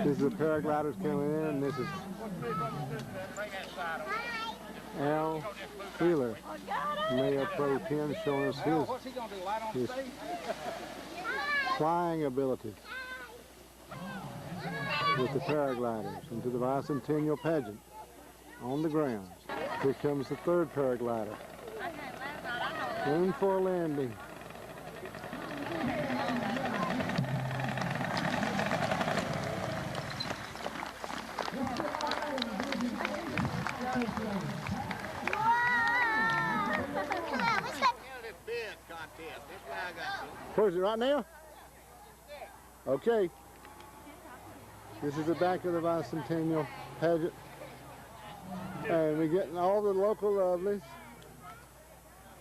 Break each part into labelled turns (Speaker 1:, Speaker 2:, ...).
Speaker 1: This is the paragliders coming in, and this is Al Wheeler, Mayor Pro Tem, showing us his flying ability with the paragliders into the Bicentennial Pageant on the ground. Here comes the third paraglider. Room for a landing. Where's it right now? Okay. This is the back of the Bicentennial Pageant. And we're getting all the local lovelies,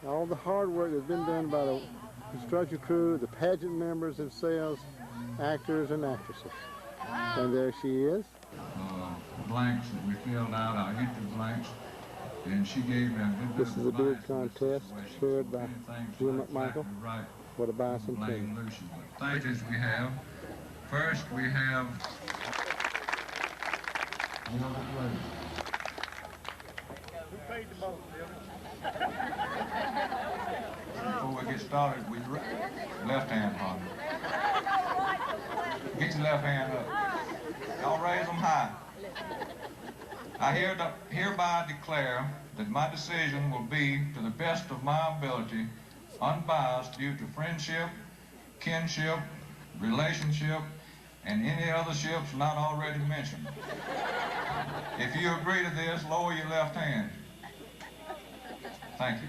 Speaker 1: all the hard work that's been done by the construction crew, the pageant members themselves, actors and actresses. And there she is.
Speaker 2: Blanks that we filled out, I hit the blanks, and she gave me a good.
Speaker 1: This is a beard contest chaired by Jim McMichael for the Bicentennial.
Speaker 2: Stages we have. First we have. Who paid the most? Before we get started, we left hand on. Get your left hand up. Y'all raise them high. I hereby declare that my decision will be, to the best of my ability, unbiased due to friendship, kinship, relationship, and any other ships not already mentioned. If you agree to this, lower your left hand. Thank you.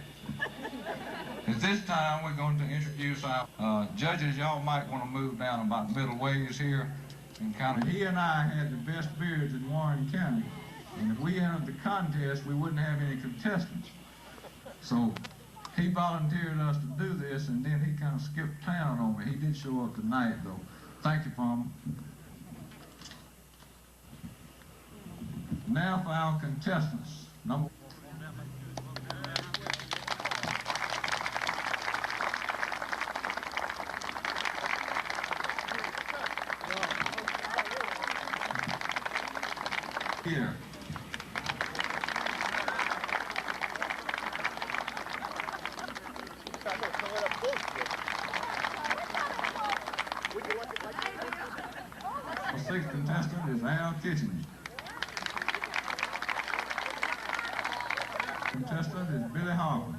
Speaker 2: At this time, we're going to introduce our judges. Y'all might want to move down about middle ways here. And kind of, he and I had the best beards in Warren County. And if we entered the contest, we wouldn't have any contestants. So he volunteered us to do this, and then he kind of skipped town on me. He did show up tonight, though. Thank you, Farmer. Now for our contestants. Number here. The sixth contestant is Al Kitchen. Contestant is Billy Harper.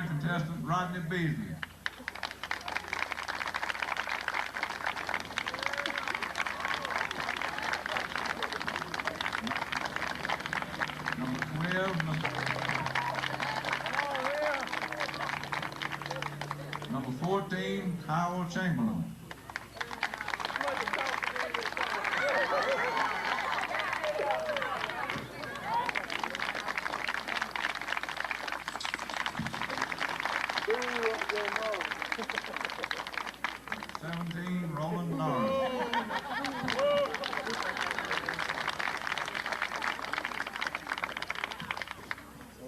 Speaker 2: Contestant Rodney Beasley. Number 12, number 14, Howard Chamberlain. Roland Norris.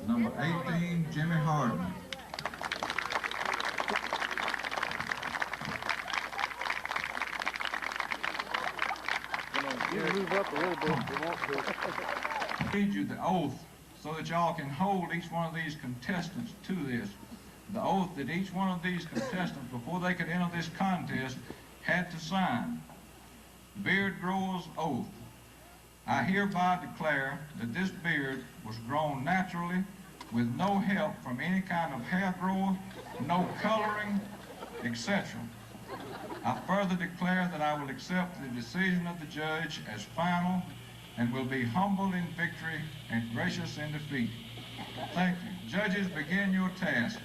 Speaker 2: Number 18, Jimmy Harden.
Speaker 1: You can move up a little bit if you want to.
Speaker 2: Read you the oath so that y'all can hold each one of these contestants to this. The oath that each one of these contestants, before they could enter this contest, had to sign. Beard Grower's Oath. I hereby declare that this beard was grown naturally with no help from any kind of hair grower, no coloring, etc. I further declare that I will accept the decision of the judge as final and will be humble in victory and gracious in defeat. Thank you. Judges, begin your task.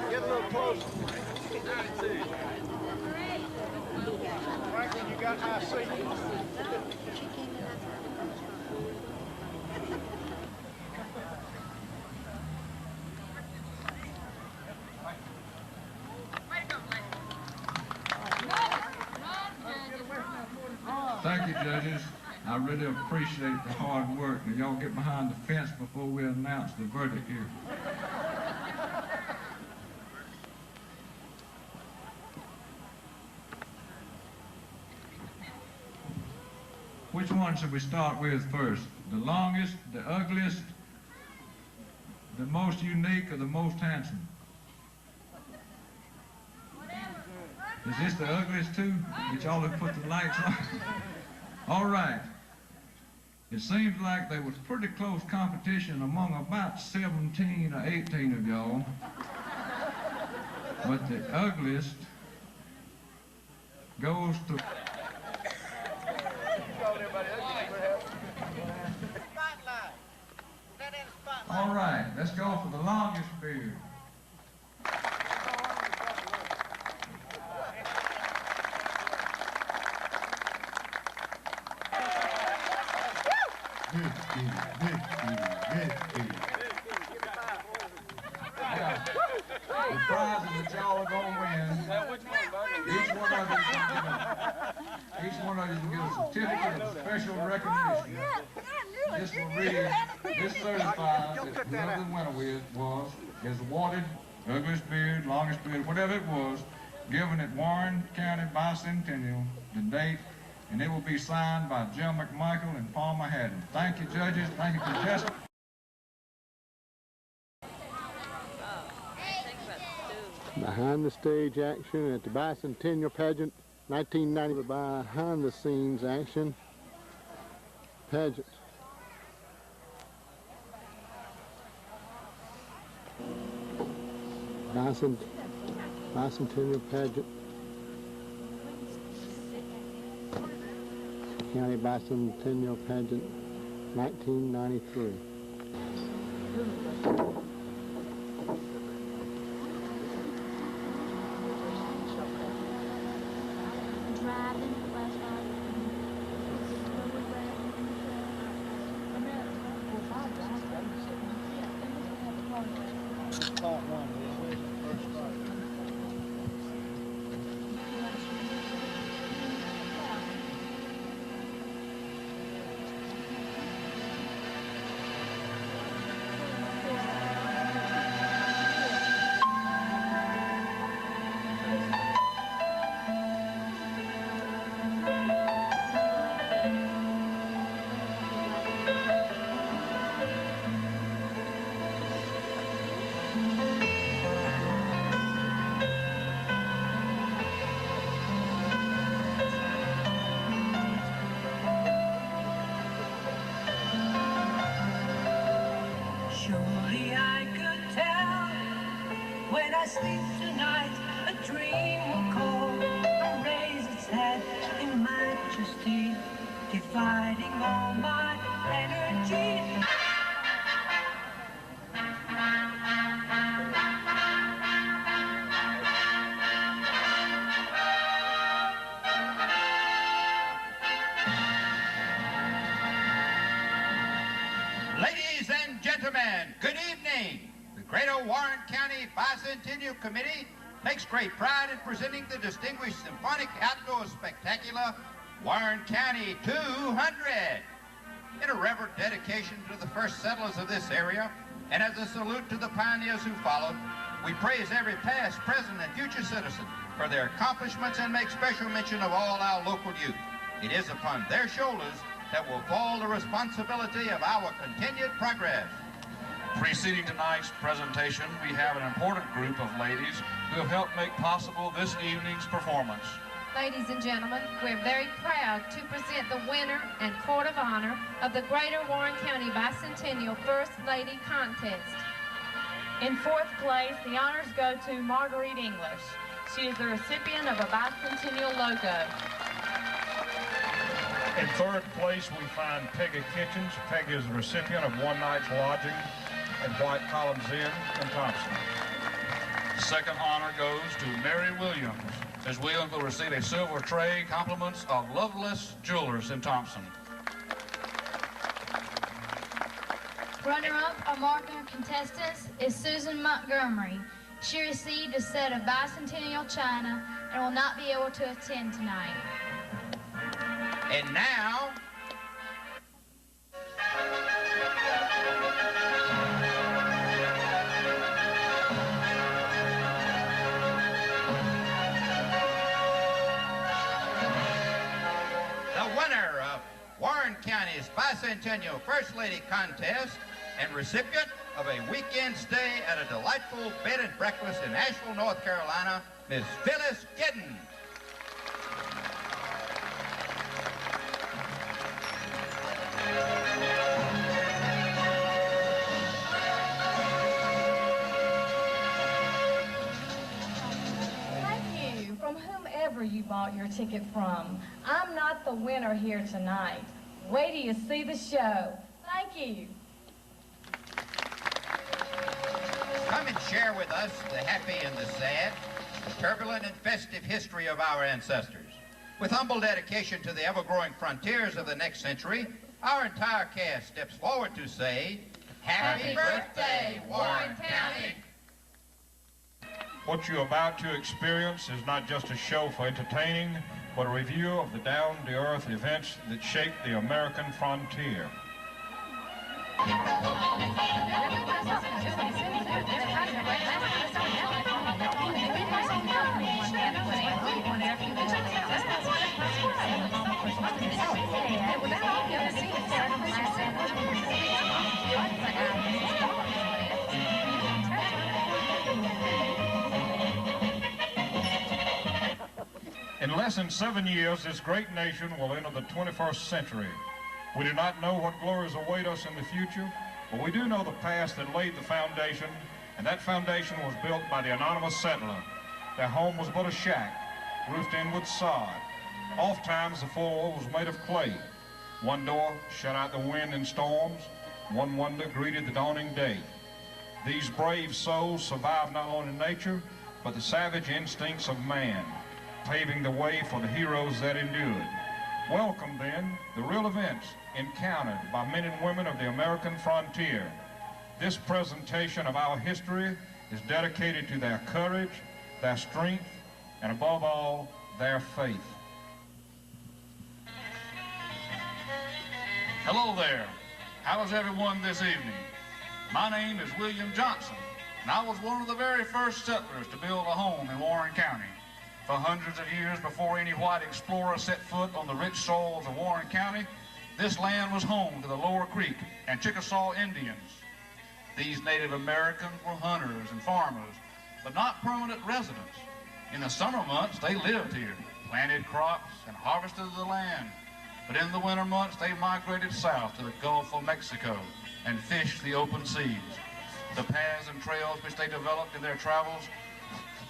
Speaker 3: Get a little closer. 92. You got my seat.
Speaker 2: Thank you, judges. I really appreciate the hard work. Now, y'all get behind the fence before we announce the verdict here. Which one should we start with first? The longest, the ugliest, the most unique, or the most handsome? Is this the ugliest too? Get y'all to put the lights on? All right. It seems like there was pretty close competition among about 17 or 18 of y'all. But the ugliest goes to... All right, let's go for the longest beard. Yeah. The prizes that y'all are going to win, each one of you will get a certificate of special recognition. This will read, this certifies that whoever the winner is awarded ugliest beard, longest beard, whatever it was, given at Warren County Bicentennial, the date, and it will be signed by Jim McMichael and Palmer Haddon. Thank you, judges. Thank you, contestants.
Speaker 1: Behind the stage action at the Bicentennial Pageant 1990. Behind the scenes action pageant. Bicentennial Pageant. County Bicentennial Pageant 1993.
Speaker 4: Surely I could tell when I sleep tonight, a dream will call and raise its head in majesty, dividing all my energy.
Speaker 5: Ladies and gentlemen, good evening. The Greater Warren County Bicentennial Committee takes great pride in presenting the distinguished symphonic outdoor spectacular, Warren County 200. In a reverent dedication to the first settlers of this area, and as a salute to the pioneers who followed, we praise every past, present, and future citizen for their accomplishments and make special mention of all our local youth. It is upon their shoulders that will fall the responsibility of our continued progress.
Speaker 6: Preceding tonight's presentation, we have an important group of ladies who have helped make possible this evening's performance.
Speaker 7: Ladies and gentlemen, we're very proud to present the winner and court of honor of the Greater Warren County Bicentennial First Lady Contest.
Speaker 8: In fourth place, the honors go to Marguerite English. She is the recipient of a Bicentennial logo.
Speaker 3: In third place, we find Peggy Kitchens. Peggy is the recipient of one night's lodging at White Columns Inn in Thompson.
Speaker 6: Second honor goes to Mary Williams. Ms. Williams will receive a silver tray, compliments of Loveless Jewelers in Thompson.
Speaker 9: Runner-up among our contestants is Susan Montgomery. She received a set of Bicentennial china and will not be able to attend tonight.
Speaker 5: And now, the winner of Warren County's Bicentennial First Lady Contest and recipient of a weekend stay at a delightful bed and breakfast in Asheville, North Carolina, Miss Phyllis Giddens.
Speaker 8: Thank you, from whomever you bought your ticket from. I'm not the winner here tonight. Wait till you see the show. Thank you.
Speaker 5: Come and share with us the happy and the sad, the turbulent and festive history of our ancestors. With humble dedication to the ever-growing frontiers of the next century, our entire cast steps forward to say, Happy birthday, Warren County!
Speaker 3: What you're about to experience is not just a show for entertaining, but a review of the down-to-earth events that shaped the American frontier. In less than 7 years, this great nation will enter the 21st century. We do not know what glories await us in the future, but we do know the past that laid the foundation, and that foundation was built by the anonymous settler. Their home was but a shack, roofed in with sod. Oftentimes the floor was made of clay. One door shut out the wind and storms. One wonder greeted the dawning day. These brave souls survived not only nature, but the savage instincts of man, paving the way for the heroes that endured. Welcome, then, the real events encountered by men and women of the American frontier. This presentation of our history is dedicated to their courage, their strength, and above all, their faith.
Speaker 6: Hello there. How is everyone this evening? My name is William Johnson, and I was one of the very first settlers to build a home in Warren County. For hundreds of years before any white explorer set foot on the rich soils of Warren County, this land was home to the Lower Creek and Chickasaw Indians. These Native Americans were hunters and farmers, but not permanent residents. In the summer months, they lived here, planted crops, and harvested the land. But in the winter months, they migrated south to the Gulf of Mexico and fished the open seas. The paths and trails which they developed in their travels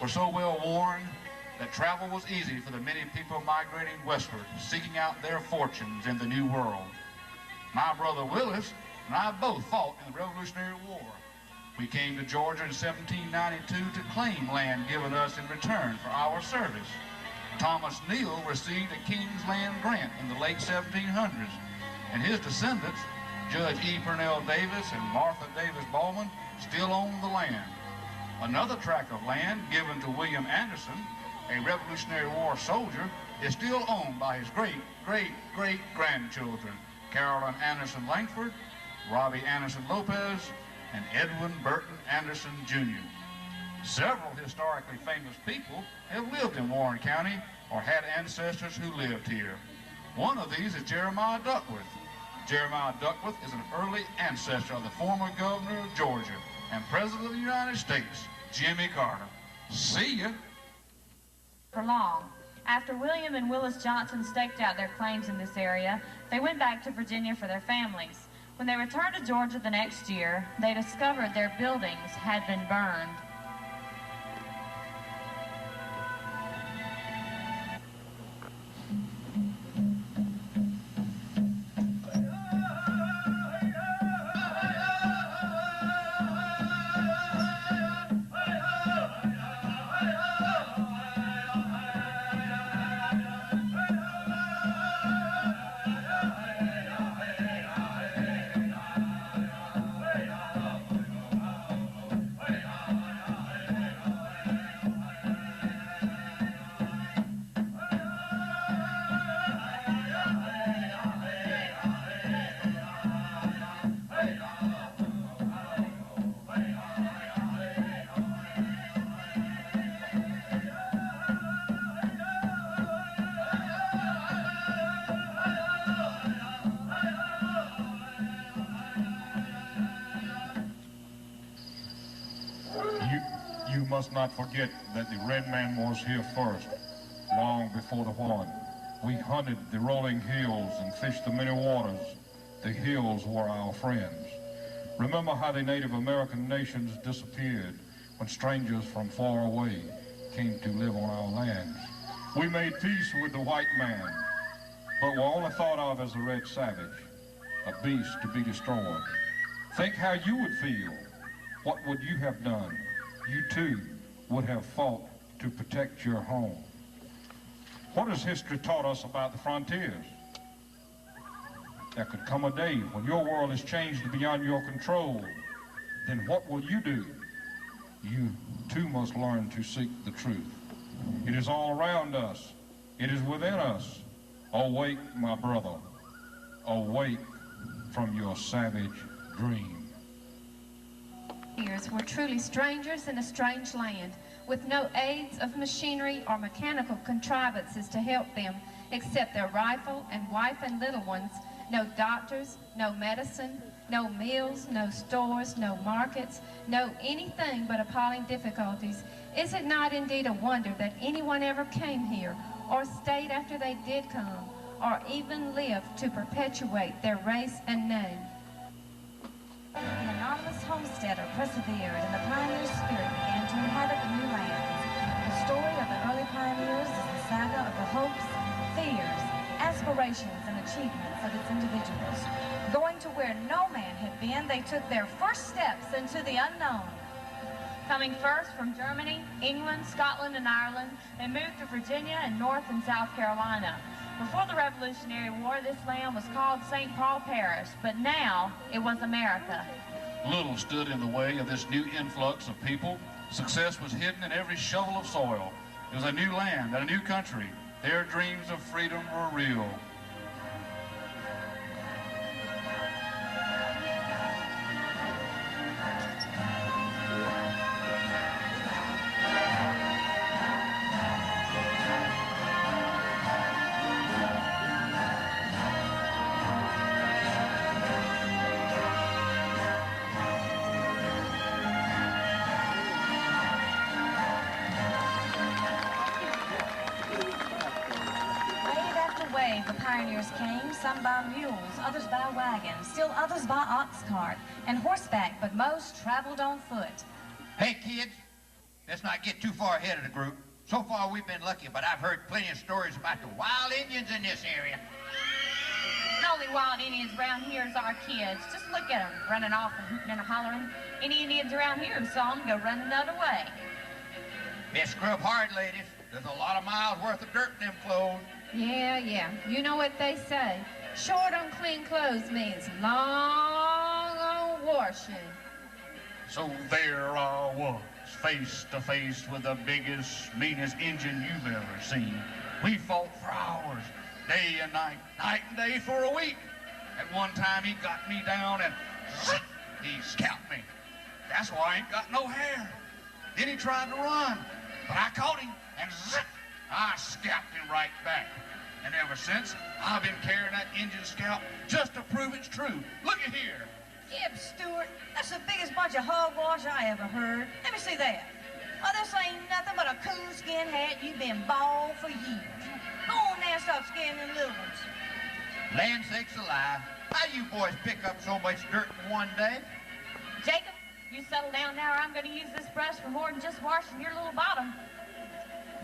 Speaker 6: were so well worn that travel was easy for the many people migrating westward, seeking out their fortunes in the New World. My brother Willis and I both fought in the Revolutionary War. We came to Georgia in 1792 to claim land given us in return for our service. Thomas Neal received a King's Land grant in the late 1700s, and his descendants, Judge E. Purnell Davis and Martha Davis Ballman, still own the land. Another tract of land given to William Anderson, a Revolutionary War soldier, is still owned by his great-great-great-grandchildren, Carolyn Anderson Langford, Robbie Anderson Lopez, and Edwin Burton Anderson, Jr. Several historically famous people have lived in Warren County or had ancestors who lived here. One of these is Jeremiah Duckworth. Jeremiah Duckworth is an early ancestor of the former governor of Georgia and President of the United States, Jimmy Carter. See ya.
Speaker 8: For long. After William and Willis Johnson staked out their claims in this area, they went back to Virginia for their families. When they returned to Georgia the next year, they discovered their buildings had been burned.
Speaker 3: must not forget that the red man was here first, long before the white. We hunted the rolling hills and fished the many waters. The hills were our friends. Remember how the Native American nations disappeared when strangers from far away came to live on our lands. We made peace with the white man, but were only thought of as a red savage, a beast to be destroyed. Think how you would feel. What would you have done? You too would have fought to protect your home. What has history taught us about the frontiers? There could come a day when your world is changed beyond your control. Then what will you do? You too must learn to seek the truth. It is all around us. It is within us. Awake, my brother. Awake from your savage dream.
Speaker 7: Years were truly strangers in a strange land, with no aids of machinery or mechanical contrivances to help them, except their rifle and wife and little ones. No doctors, no medicine, no meals, no stores, no markets, no anything but appalling difficulties. Is it not indeed a wonder that anyone ever came here, or stayed after they did come, or even lived to perpetuate their race and name?
Speaker 8: The anonymous homesteader persevered, and the pioneer spirit began to inhabit the new lands. The story of the early pioneers is the saga of the hopes, fears, aspirations, and achievements of its individuals. Going to where no man had been, they took their first steps into the unknown. Coming first from Germany, England, Scotland, and Ireland, they moved to Virginia and North and South Carolina. Before the Revolutionary War, this land was called St. Paul Parish, but now it was America.
Speaker 6: Little stood in the way of this new influx of people. Success was hidden in every shovel of soil. It was a new land and a new country. Their dreams of freedom were real.
Speaker 8: The pioneers came, some by mules, others by wagons, still others by ox cart and horseback, but most traveled on foot.
Speaker 5: Hey, kids, let's not get too far ahead of the group. So far, we've been lucky, but I've heard plenty of stories about the wild Indians in this area.
Speaker 8: The only wild Indians around here is our kids. Just look at them, running off and hooting and hollering. Any Indians around here who saw them go running the other way.
Speaker 5: Best scrub hard, ladies. There's a lot of miles worth of dirt in them clothes.
Speaker 7: Yeah. You know what they say. Short on clean clothes means long on washing.
Speaker 6: So there I was, face to face with the biggest, meanest Injun you've ever seen. We fought for hours, day and night and day for a week. At one time he got me down and he scalped me. That's why I ain't got no hair. Then he tried to run, but I caught him and I scalped him right back. And ever since, I've been carrying that Injun scalp just to prove it's true. Look at here.
Speaker 8: Gib Stewart, that's the biggest bunch of hogwash I ever heard. Let me see that. Oh, this ain't nothing but a coonskin hat you've been bald for years. Go on now and stop scaring them little ones.
Speaker 5: Land sakes alive, how you boys pick up so much dirt in one day?
Speaker 8: Jacob, you settle down now or I'm going to use this brush for more than just washing your little bottom.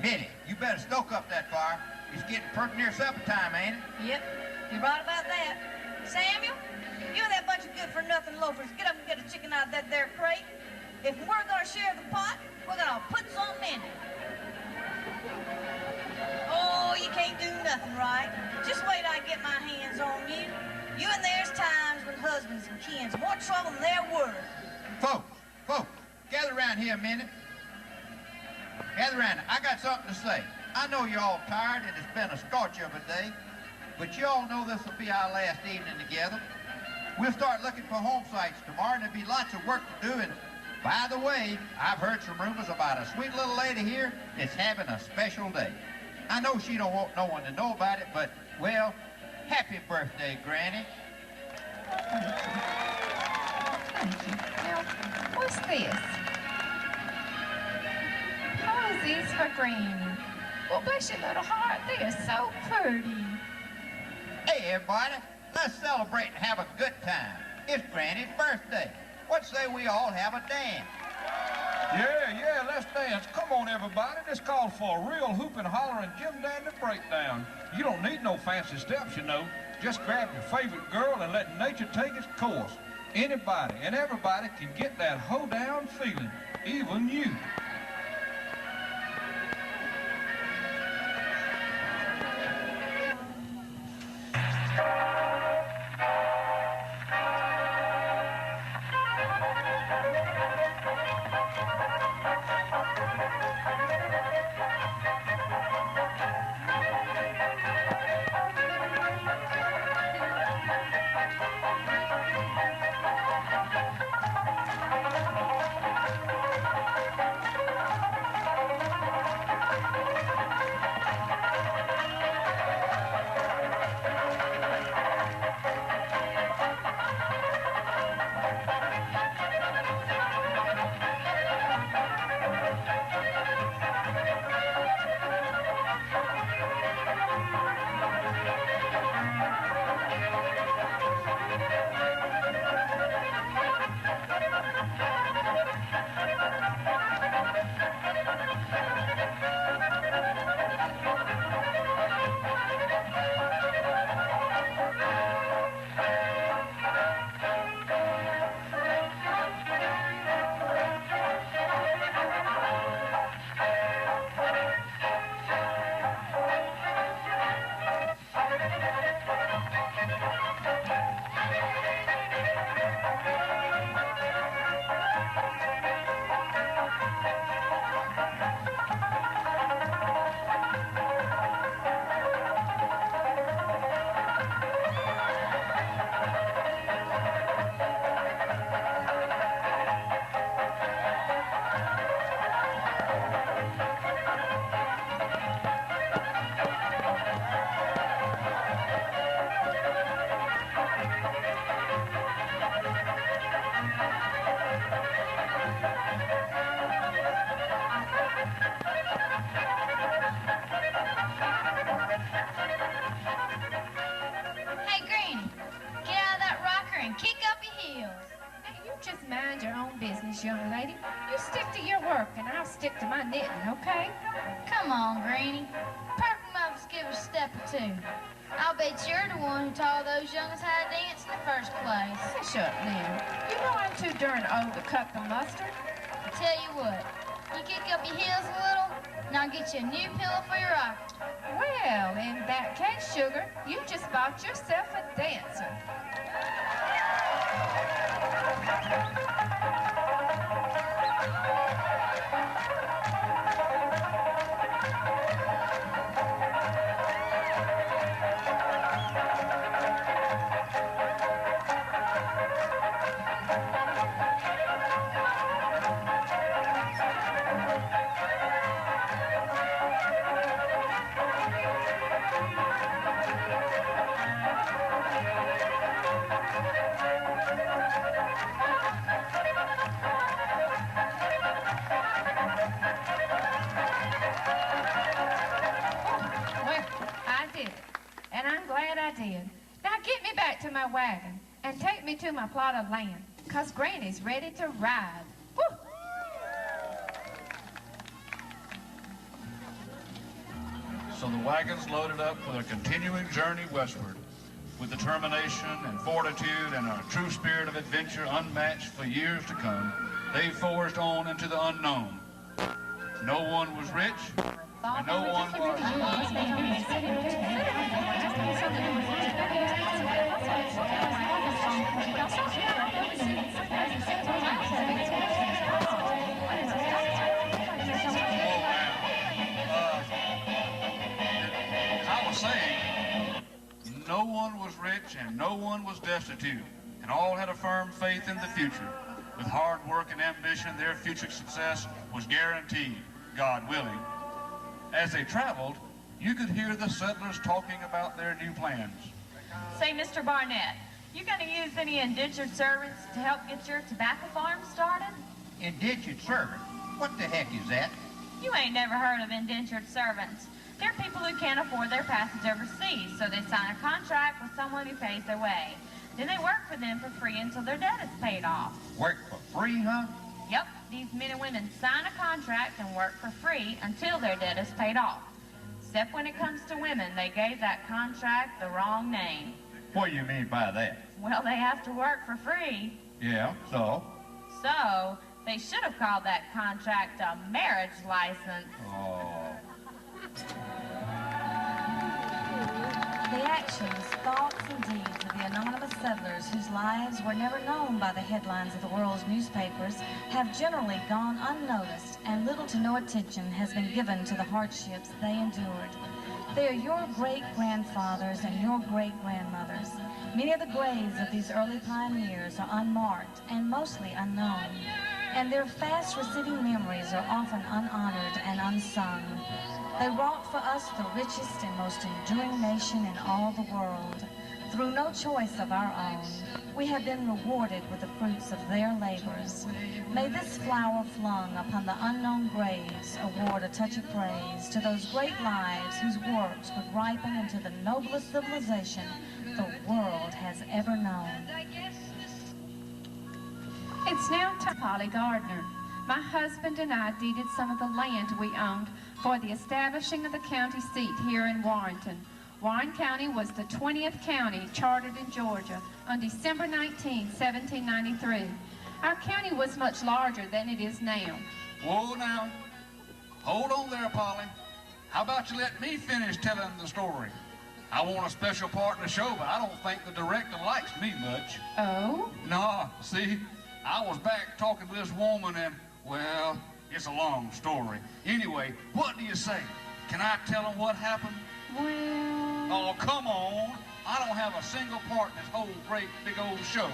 Speaker 5: Minnie, you better stoke up that fire. It's getting pretty near supper time, ain't it?
Speaker 8: Yep, you're right about that. Samuel, you and that bunch of good-for-nothing loafers, get up and get a chicken out of that there crate. If we're going to share the pot, we're going to put something in it. Oh, you can't do nothing right. Just wait till I get my hands on you. You and there's times when husbands and kins are more trouble than they're worth.
Speaker 5: Folks, gather around here a minute. Gather around. I got something to say. I know you're all tired and it's been a scorch of a day, but you all know this will be our last evening together. We'll start looking for home sites tomorrow, and there'll be lots of work to do. And by the way, I've heard some rumors about a sweet little lady here that's having a special day. I know she don't want no one to know about it, but, well, happy birthday, Granny.
Speaker 7: Thank you. Now, what's this? daisies for Granny. Well, bless your little heart, they are so pretty.
Speaker 5: Hey, everybody, let's celebrate and have a good time. It's Granny's birthday. What say we all have a dance?
Speaker 3: Yeah, let's dance. Come on, everybody. This calls for a real hooping, hollering, Jim Dandy breakdown. You don't need no fancy steps, you know. Just grab your favorite girl and let nature take its course. Anybody and everybody can get that hoedown feeling, even you.
Speaker 7: Young lady, you stick to your work and I'll stick to my knitting, okay?
Speaker 9: Come on, Granny. Perk 'em up and give us a step or two. I'll bet you're the one who taught those young'uns how to dance in the first place.
Speaker 7: Hush up now. You know I'm too darn old to cut the mustard.
Speaker 9: I tell you what, you kick up your heels a little, and I'll get you a new pillow for your rocker.
Speaker 7: Well, in that case, sugar, you just bought yourself a dancer. To my wagon and take me to my plot of land, 'cause Granny's ready to ride. Woo!
Speaker 6: So the wagons loaded up for their continuing journey westward. With determination and fortitude and a true spirit of adventure unmatched for years to come, they forged on into the unknown. No one was rich, and no one was... I was saying, no one was rich and no one was destitute, and all had a firm faith in the future. With hard work and ambition, their future success was guaranteed, God willing. As they traveled, you could hear the settlers talking about their new plans.
Speaker 8: Say, Mr. Barnett, you going to use any indentured servants to help get your tobacco farm started?
Speaker 5: Indentured servant? What the heck is that?
Speaker 8: You ain't never heard of indentured servants. They're people who can't afford their passage overseas, so they sign a contract with someone who pays their way. Then they work for them for free until their debt is paid off.
Speaker 5: Work for free, huh?
Speaker 8: Yep, these men and women sign a contract and work for free until their debt is paid off. Except when it comes to women, they gave that contract the wrong name.
Speaker 5: What do you mean by that?
Speaker 8: Well, they have to work for free.
Speaker 5: Yeah, so?
Speaker 8: So, they should have called that contract a marriage license.
Speaker 5: Oh.
Speaker 10: The actions, thoughts, and deeds of the anonymous settlers whose lives were never known by the headlines of the world's newspapers have generally gone unnoticed, and little to no attention has been given to the hardships they endured. They are your great-grandfathers and your great-grandmothers. Many of the graves of these early pioneers are unmarked and mostly unknown, and their fast-receding memories are often unhonored and unsung. They wrought for us the richest and most enduring nation in all the world. Through no choice of our own, we have been rewarded with the fruits of their labors. May this flower flung upon the unknown graves award a touch of praise to those great lives whose works would ripen into the noblest civilization the world has ever known.
Speaker 7: It's now time, Polly Gardner. My husband and I deeded some of the land we owned for the establishing of the county seat here in Warrenton. Warren County was the 20th county chartered in Georgia on December 19, 1793. Our county was much larger than it is now.
Speaker 6: Whoa now. Hold on there, Polly. How about you let me finish telling the story? I want a special part in the show, but I don't think the director likes me much.
Speaker 7: Oh?
Speaker 6: No, see, I was back talking to this woman and, well, it's a long story. Anyway, what do you say? Can I tell them what happened?
Speaker 7: Well...
Speaker 6: Oh, come on. I don't have a single part in this whole great big old show.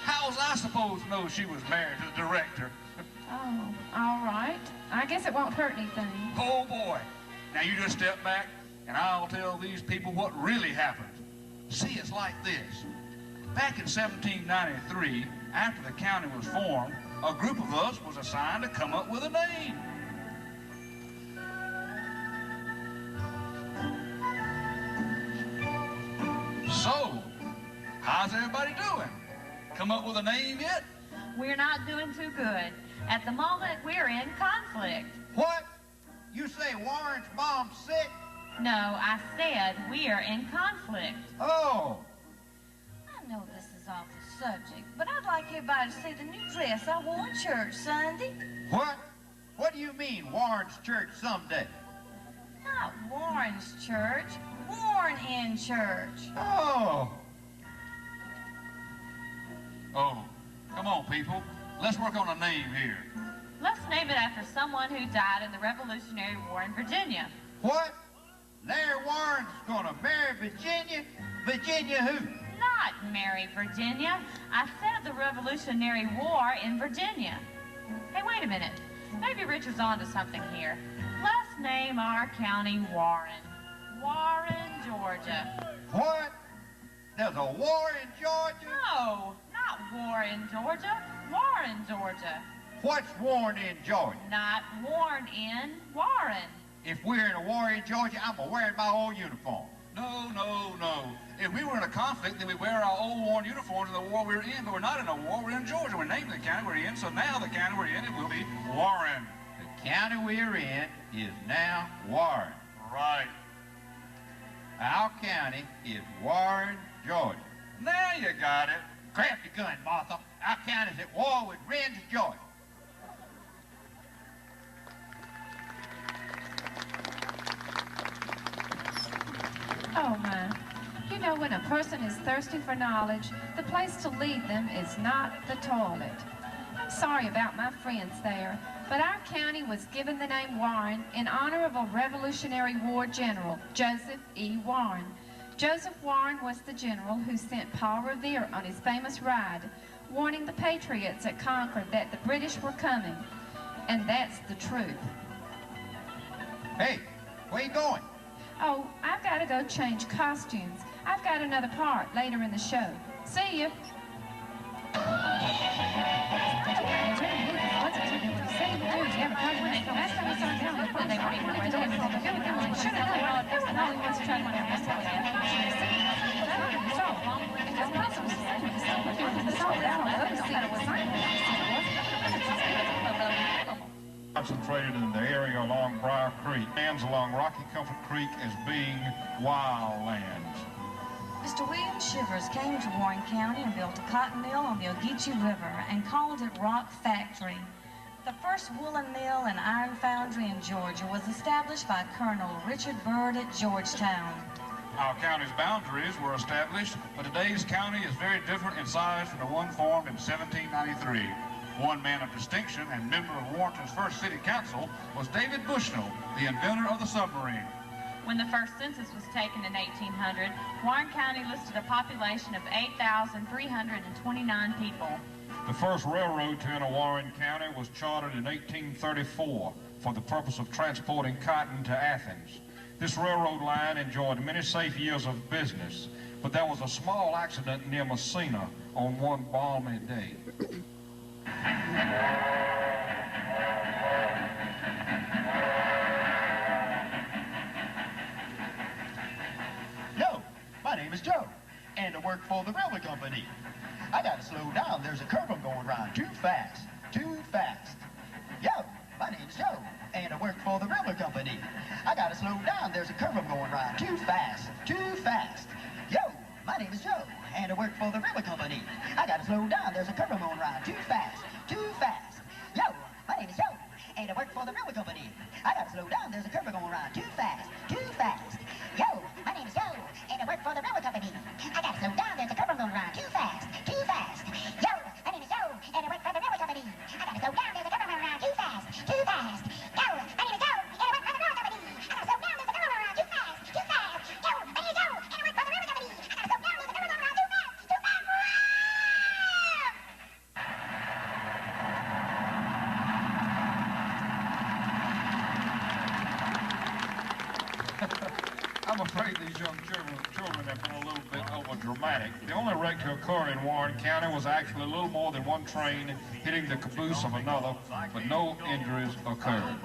Speaker 6: How was I supposed to know she was married to the director?
Speaker 7: Oh, all right. I guess it won't hurt anything.
Speaker 6: Oh, boy. Now, you just step back, and I'll tell these people what really happened. See, it's like this. Back in 1793, after the county was formed, a group of us was assigned to come up with a name. So, how's everybody doing? Come up with a name yet?
Speaker 8: We're not doing too good. At the moment, we're in conflict.
Speaker 5: What? You say Warren's mom's sick?
Speaker 8: No, I said we're in conflict.
Speaker 5: Oh.
Speaker 10: I know this is off the subject, but I'd like everybody to see the new dress I wore in church Sunday.
Speaker 5: What? What do you mean, Warren's church someday?
Speaker 10: Not Warren's church. Warren in church.
Speaker 5: Oh.
Speaker 6: Oh, come on, people. Let's work on a name here.
Speaker 8: Let's name it after someone who died in the Revolutionary War in Virginia.
Speaker 5: What? Larry Warren's gonna marry Virginia? Virginia who?
Speaker 8: Not marry Virginia. I said the Revolutionary War in Virginia. Hey, wait a minute. Maybe Richard's onto something here. Let's name our county Warren. Warren, Georgia.
Speaker 5: What? There's a war in Georgia?
Speaker 8: No, not war in Georgia. Warren, Georgia.
Speaker 5: What's Warren in Georgia?
Speaker 8: Not Warren in Warren.
Speaker 5: If we're in a war in Georgia, I'm wearing my old uniform.
Speaker 6: No, no, no. If we were in a conflict, then we wear our old worn uniforms in the war we're in, but we're not in a war. We're in Georgia. We're naming the county we're in, so now the county we're in, it will be Warren.
Speaker 5: The county we're in is now Warren.
Speaker 6: Right.
Speaker 5: Our county is Warren, Georgia.
Speaker 6: Now you got it.
Speaker 5: Grab your gun, Martha. Our county's at war with Rennes, Georgia.
Speaker 7: Oh, my. You know, when a person is thirsty for knowledge, the place to lead them is not the toilet. I'm sorry about my friends there, but our county was given the name Warren in honor of a Revolutionary War general, Joseph E. Warren. Joseph Warren was the general who sent Paul Revere on his famous ride, warning the patriots at Concord that the British were coming. And that's the truth.
Speaker 5: Hey, where you going?
Speaker 7: Oh, I've got to go change costumes. I've got another part later in the show. See you. Last time I saw him down on the
Speaker 3: Concentrated in the area along Briar Creek, lands along Rocky Comfort Creek as being wild lands.
Speaker 10: Mr. William Shivers came to Warren County and built a cotton mill on the Ogeechee River and called it Rock Factory. The first woolen mill and iron foundry in Georgia was established by Colonel Richard Byrd at Georgetown.
Speaker 6: Our county's boundaries were established, but today's county is very different in size from the one formed in 1793. One man of distinction and member of Warrenton's first city council was David Bushnell, the inventor of the submarine.
Speaker 8: When the first census was taken in 1800, Warren County listed a population of 8,329 people.
Speaker 3: The first railroad to enter Warren County was chartered in 1834 for the purpose of transporting cotton to Athens. This railroad line enjoyed many safe years of business, but there was a small accident near Messina on one balmy day.
Speaker 11: Yo, my name is Joe, and I work for the railway company. I gotta slow down, there's a curve I'm going around. Too fast, too fast. Yo, my name's Joe, and I work for the railway company. I gotta slow down, there's a curve I'm going around. Too fast, too fast. Yo, my name is Joe, and I work for the railway company. I gotta slow down, there's a curve I'm going around. Too fast, too fast. Yo, my name is Joe, and I work for the railway company. I gotta slow down, there's a curve I'm going around. Too fast, too fast. Yo, my name is Joe, and I work for the railway company. I gotta slow down, there's a curve I'm going around. Too fast, too fast. Yo, my name is Joe, and I work for the railway company. I gotta slow down, there's a curve I'm going around. Too fast, too fast. Yo, my name is Joe, and I work for the railway company. I gotta slow down, there's a curve I'm going around. Too fast, too fast. Yo, my name is Joe, and I work for the railway company. I gotta slow down, there's a curve I'm going around. Too fast, too fast.
Speaker 3: I'm afraid these young children have been a little bit over-dramatic. The only wreck to occur in Warren County was actually a little more than one train hitting the caboose of another, but no injuries occurred.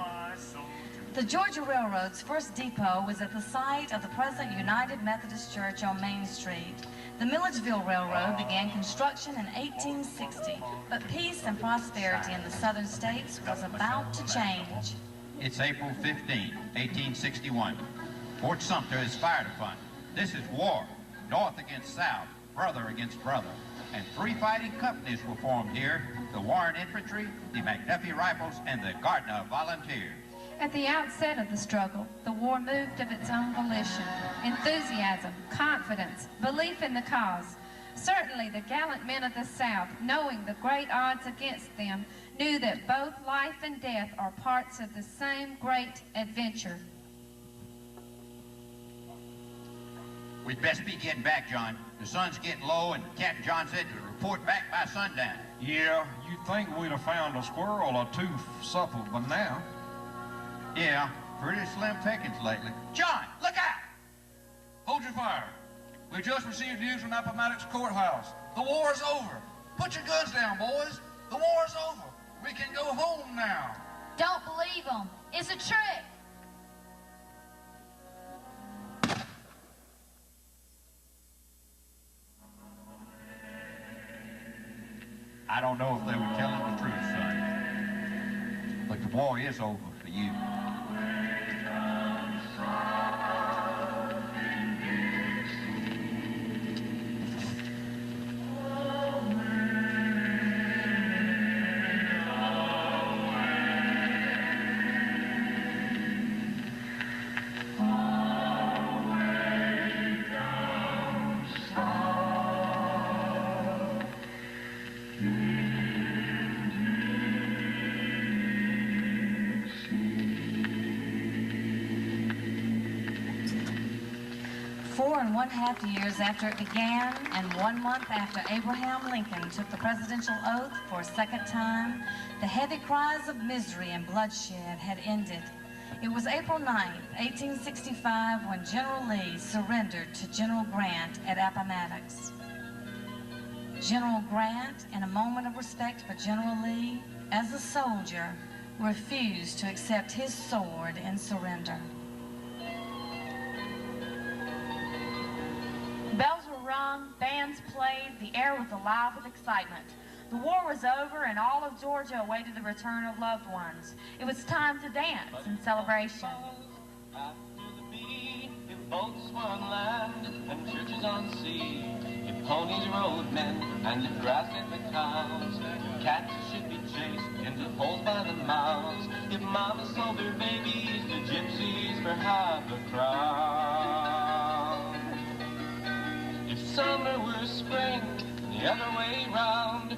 Speaker 10: The Georgia Railroad's first depot was at the site of the present United Methodist Church on Main Street. The Milledgeville Railroad began construction in 1860, but peace and prosperity in the southern states was about to change.
Speaker 5: It's April 15, 1861. Fort Sumter is fired upon. This is war. North against South, brother against brother. And three fighting companies were formed here: the Warren Infantry, the McDuffie Rifles, and the Gardner Volunteers.
Speaker 7: At the outset of the struggle, the war moved of its own volition. Enthusiasm, confidence, belief in the cause. Certainly the gallant men of the South, knowing the great odds against them, knew that both life and death are parts of the same great adventure.
Speaker 5: We'd best be getting back, John. The sun's getting low, and Captain John said to report back by sundown.
Speaker 3: Yeah, you'd think we'd have found a squirrel or two supple by now.
Speaker 5: Yeah, pretty slim pickings lately. John, look out!
Speaker 6: Hold your fire. We just received news from Appomattox Courthouse. The war is over. Put your guns down, boys. The war is over. We can go home now.
Speaker 9: Don't believe them. It's a trick.
Speaker 5: I don't know if they were telling the truth, son. But the war is over for you.
Speaker 10: Four and 1/2 years after it began, and 1 month after Abraham Lincoln took the presidential oath for a second time, the heavy cries of misery and bloodshed had ended. It was April 9, 1865, when General Lee surrendered to General Grant at Appomattox. General Grant, in a moment of respect for General Lee, as a soldier, refused to accept his sword in surrender.
Speaker 8: bands played, the air was alive with excitement. The war was over and all of Georgia awaited the return of loved ones. It was time to dance in celebration.
Speaker 12: After the beat, if boats were on land and churches on sea, if ponies rode men and if grass fed the cows, if cats should be chased into holes by the mouths, if mama sold her babies to gypsies for half a crown, if summer were spring the other way round.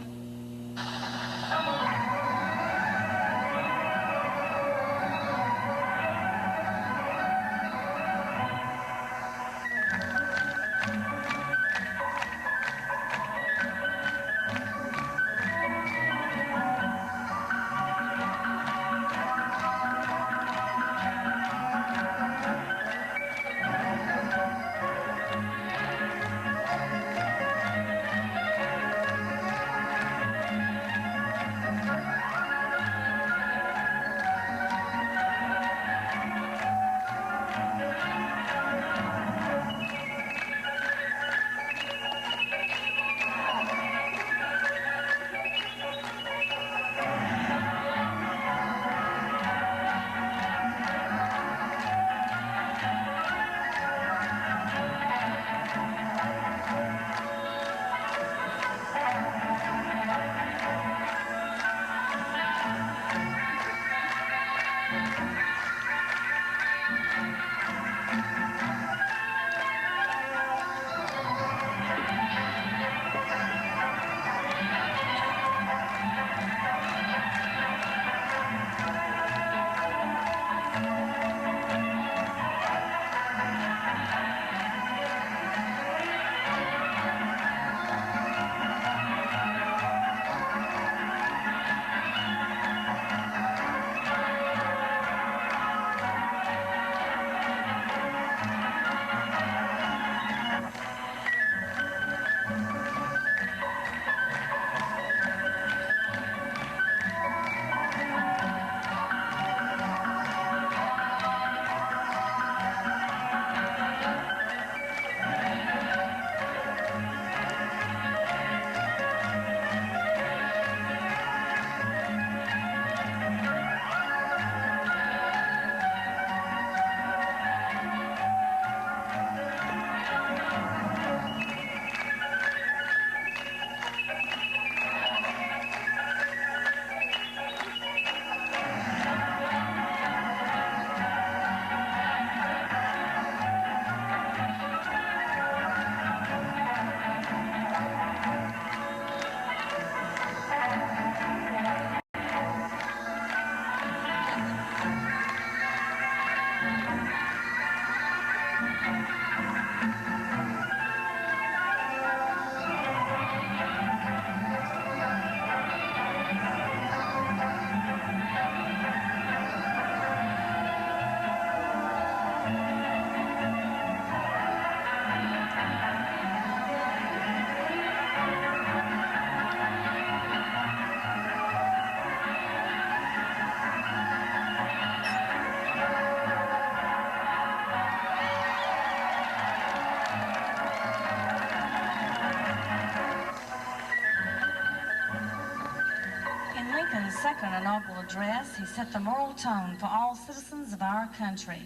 Speaker 10: Second inaugural address, he set the moral tone for all citizens of our country.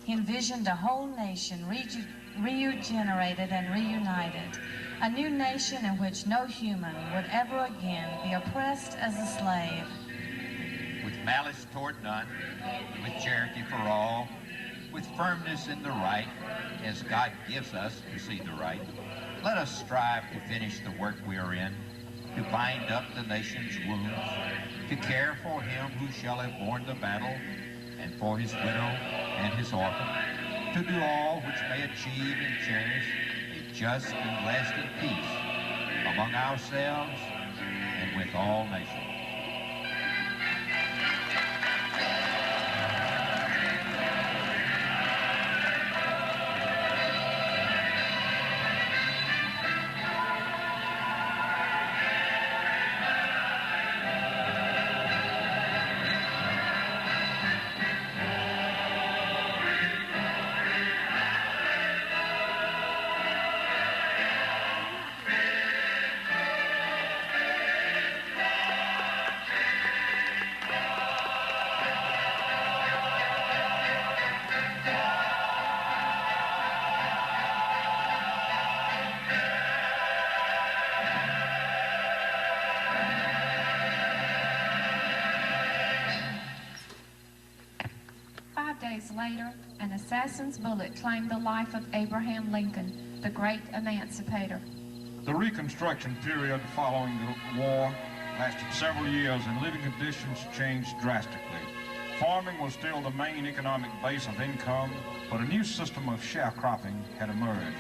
Speaker 10: He envisioned a whole nation regenerated and reunited, a new nation in which no human would ever again be oppressed as a slave.
Speaker 5: With malice toward none, with charity for all, with firmness in the right, as God gives us to see the right, let us strive to finish the work we are in, to bind up the nation's wounds, to care for him who shall have borne the battle, and for his widow and his orphan, to do all which may achieve and cherish a just and lasting peace among ourselves and with all nations.
Speaker 7: days later, an assassin's bullet claimed the life of Abraham Lincoln, the great emancipator.
Speaker 3: The Reconstruction period following the war lasted several years and living conditions changed drastically. Farming was still the main economic base of income, but a new system of sharecropping had emerged.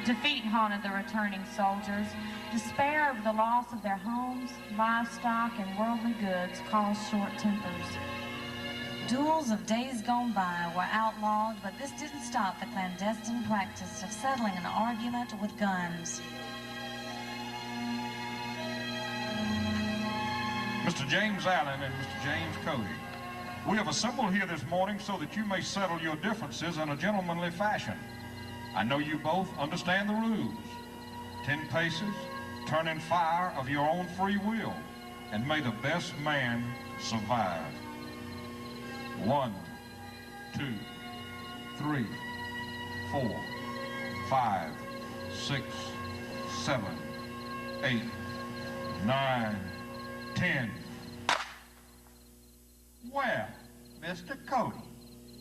Speaker 8: Defeat haunted the returning soldiers. Despair over the loss of their homes, livestock, and worldly goods caused short tempers.
Speaker 10: Duels of days gone by were outlawed, but this didn't stop the clandestine practice of settling an argument with guns.
Speaker 3: Mr. James Allen and Mr. James Cody, we have assembled here this morning so that you may settle your differences in a gentlemanly fashion. I know you both understand the rules. 10 paces, turn and fire of your own free will, and may the best man survive. 1, 2, 3, 4, 5, 6, 7, 8, 9, 10.
Speaker 5: Well, Mr. Cody,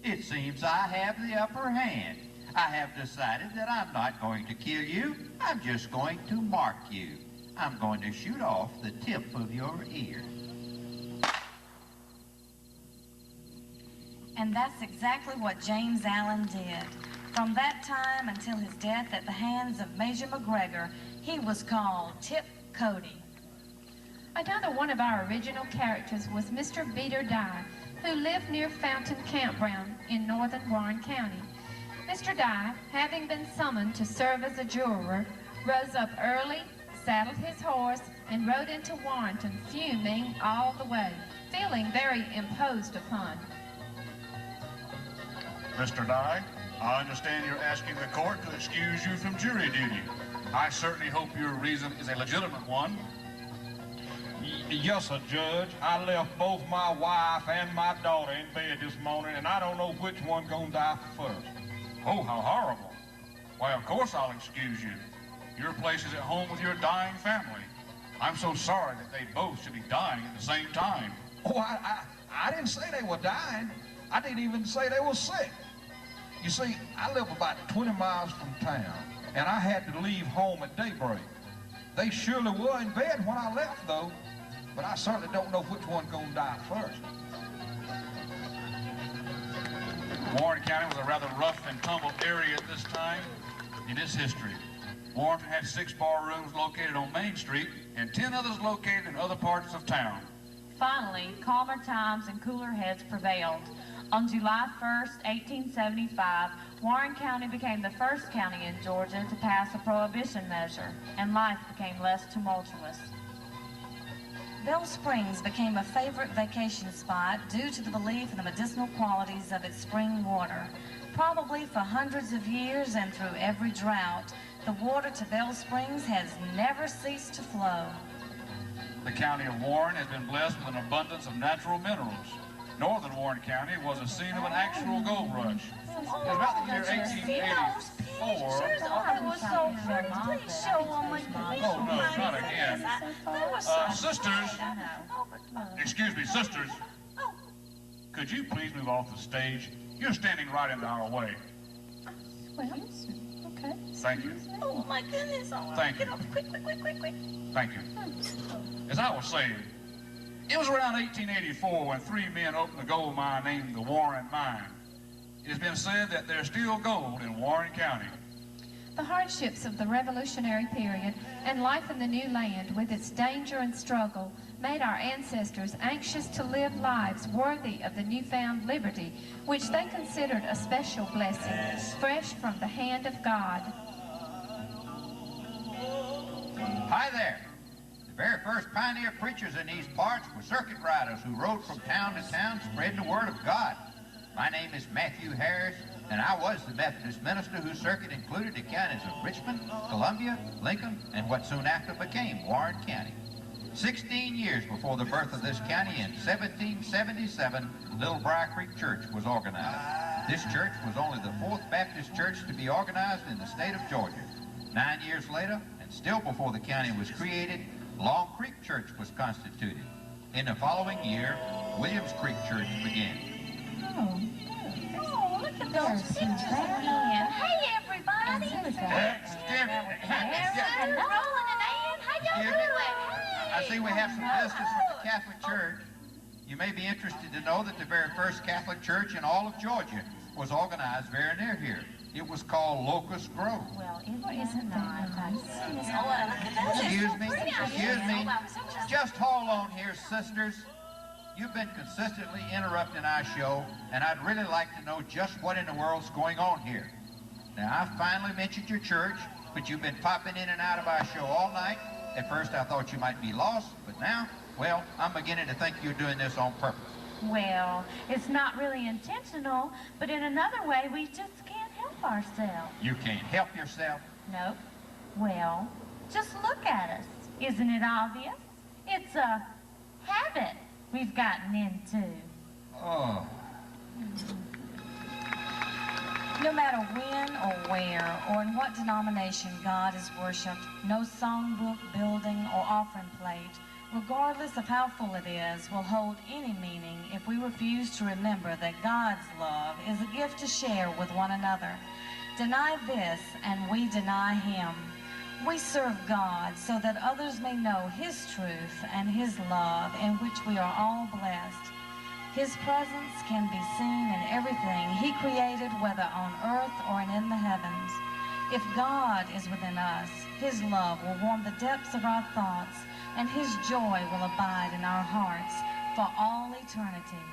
Speaker 5: it seems I have the upper hand. I have decided that I'm not going to kill you. I'm just going to mark you. I'm going to shoot off the tip of your ear.
Speaker 10: And that's exactly what James Allen did. From that time until his death at the hands of Major McGregor, he was called Tip Cody.
Speaker 7: Another one of our original characters was Mr. Beater Dye, who lived near Fountain Campground in northern Warren County. Mr. Dye, having been summoned to serve as a juror, rose up early, saddled his horse, and rode into Warrenton, fuming all the way, feeling very imposed upon.
Speaker 6: Mr. Dye, I understand you're asking the court to excuse you from jury duty. I certainly hope your reason is a legitimate one.
Speaker 3: Yes, sir, Judge. I left both my wife and my daughter in bed this morning, and I don't know which one gonna die first.
Speaker 6: Oh, how horrible. Why, of course I'll excuse you. Your place is at home with your dying family. I'm so sorry that they both should be dying at the same time.
Speaker 3: Oh, I didn't say they were dying. I didn't even say they were sick. You see, I live about 20 miles from town, and I had to leave home at daybreak. They surely were in bed when I left, though, but I certainly don't know which one gonna die first.
Speaker 6: Warren County was a rather rough and tumble area at this time in its history. Warrenton had 6 bar rooms located on Main Street and 10 others located in other parts of town.
Speaker 8: Finally, calmer times and cooler heads prevailed. On July 1st, 1875, Warren County became the first county in Georgia to pass a prohibition measure, and life became less tumultuous.
Speaker 10: Bell Springs became a favorite vacation spot due to the belief in the medicinal qualities of its spring water. Probably for hundreds of years and through every drought, the water to Bell Springs has never ceased to flow.
Speaker 6: The county of Warren has been blessed with an abundance of natural minerals. Northern Warren County was the scene of an actual gold rush. It was about the year 1884.
Speaker 10: It was so pretty. Please show them my
Speaker 6: Oh, no, not again. Sisters, excuse me, sisters, could you please move off the stage? You're standing right in our way.
Speaker 7: Well, okay.
Speaker 6: Thank you.
Speaker 10: Oh, my goodness. Oh,
Speaker 6: Thank you.
Speaker 10: get off. Quick.
Speaker 6: Thank you. As I was saying, it was around 1884 when 3 men opened the gold mine named the Warren Mine. It has been said that there's still gold in Warren County.
Speaker 7: The hardships of the Revolutionary period and life in the new land with its danger and struggle made our ancestors anxious to live lives worthy of the newfound liberty, which they considered a special blessing, fresh from the hand of God.
Speaker 5: Hi there. The very first pioneer preachers in these parts were circuit riders who rode from town to town spreading the word of God. My name is Matthew Harris, and I was the Methodist minister whose circuit included the counties of Richmond, Columbia, Lincoln, and what soon after became Warren County. 16 years before the birth of this county, in 1777, Little Briar Creek Church was organized. This church was only the 4th Baptist church to be organized in the state of Georgia. 9 years later, and still before the county was created, Long Creek Church was constituted. In the following year, Williams Creek Church began.
Speaker 10: Oh, good. There's Susan.
Speaker 9: Hey, everybody.
Speaker 5: I see we have some visitors from the Catholic Church. You may be interested to know that the very first Catholic church in all of Georgia was organized very near here. It was called Locust Grove.
Speaker 10: Well, isn't that nice?
Speaker 5: Excuse me. Just hold on here, sisters. You've been consistently interrupting our show, and I'd really like to know just what in the world's going on here. Now, I finally mentioned your church, but you've been popping in and out of our show all night. At first, I thought you might be lost, but now, well, I'm beginning to think you're doing this on purpose.
Speaker 8: Well, it's not really intentional, but in another way, we just can't help ourselves.
Speaker 5: You can't help yourself?
Speaker 8: Nope. Well, just look at us. Isn't it obvious? It's a habit we've gotten into.
Speaker 5: Oh.
Speaker 10: No matter when or where or in what denomination God is worshipped, no songbook, building, or offering plate, regardless of how full it is, will hold any meaning if we refuse to remember that God's love is a gift to share with one another. Deny this, and we deny Him. We serve God so that others may know His truth and His love, in which we are all blessed. His presence can be seen in everything He created, whether on earth or in the heavens. If God is within us, His love will warm the depths of our thoughts, and His joy will abide in our hearts for all eternity.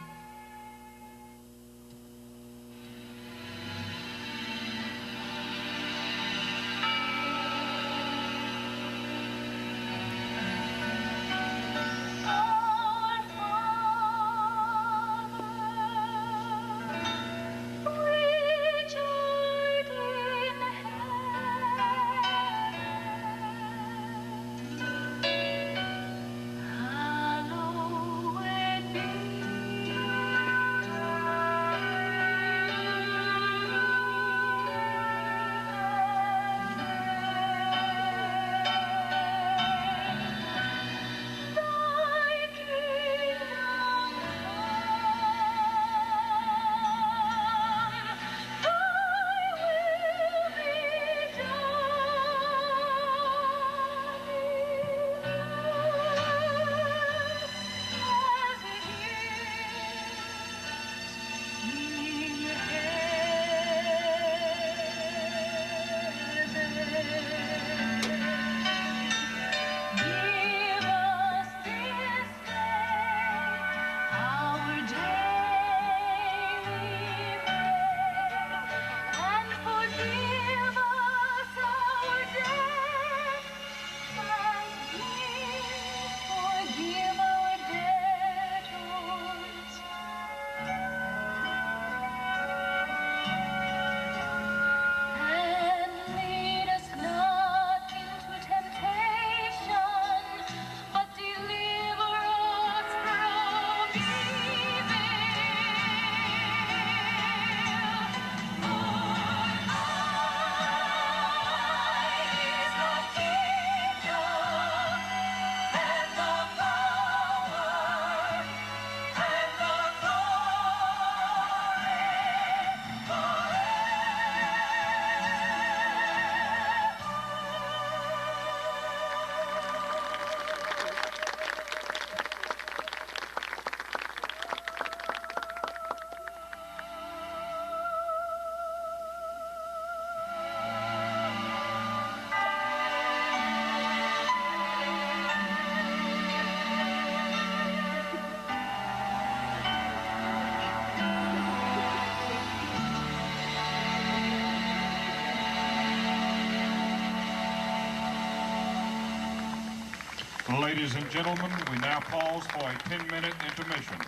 Speaker 3: Ladies and gentlemen, we now pause for a 10-minute intermission.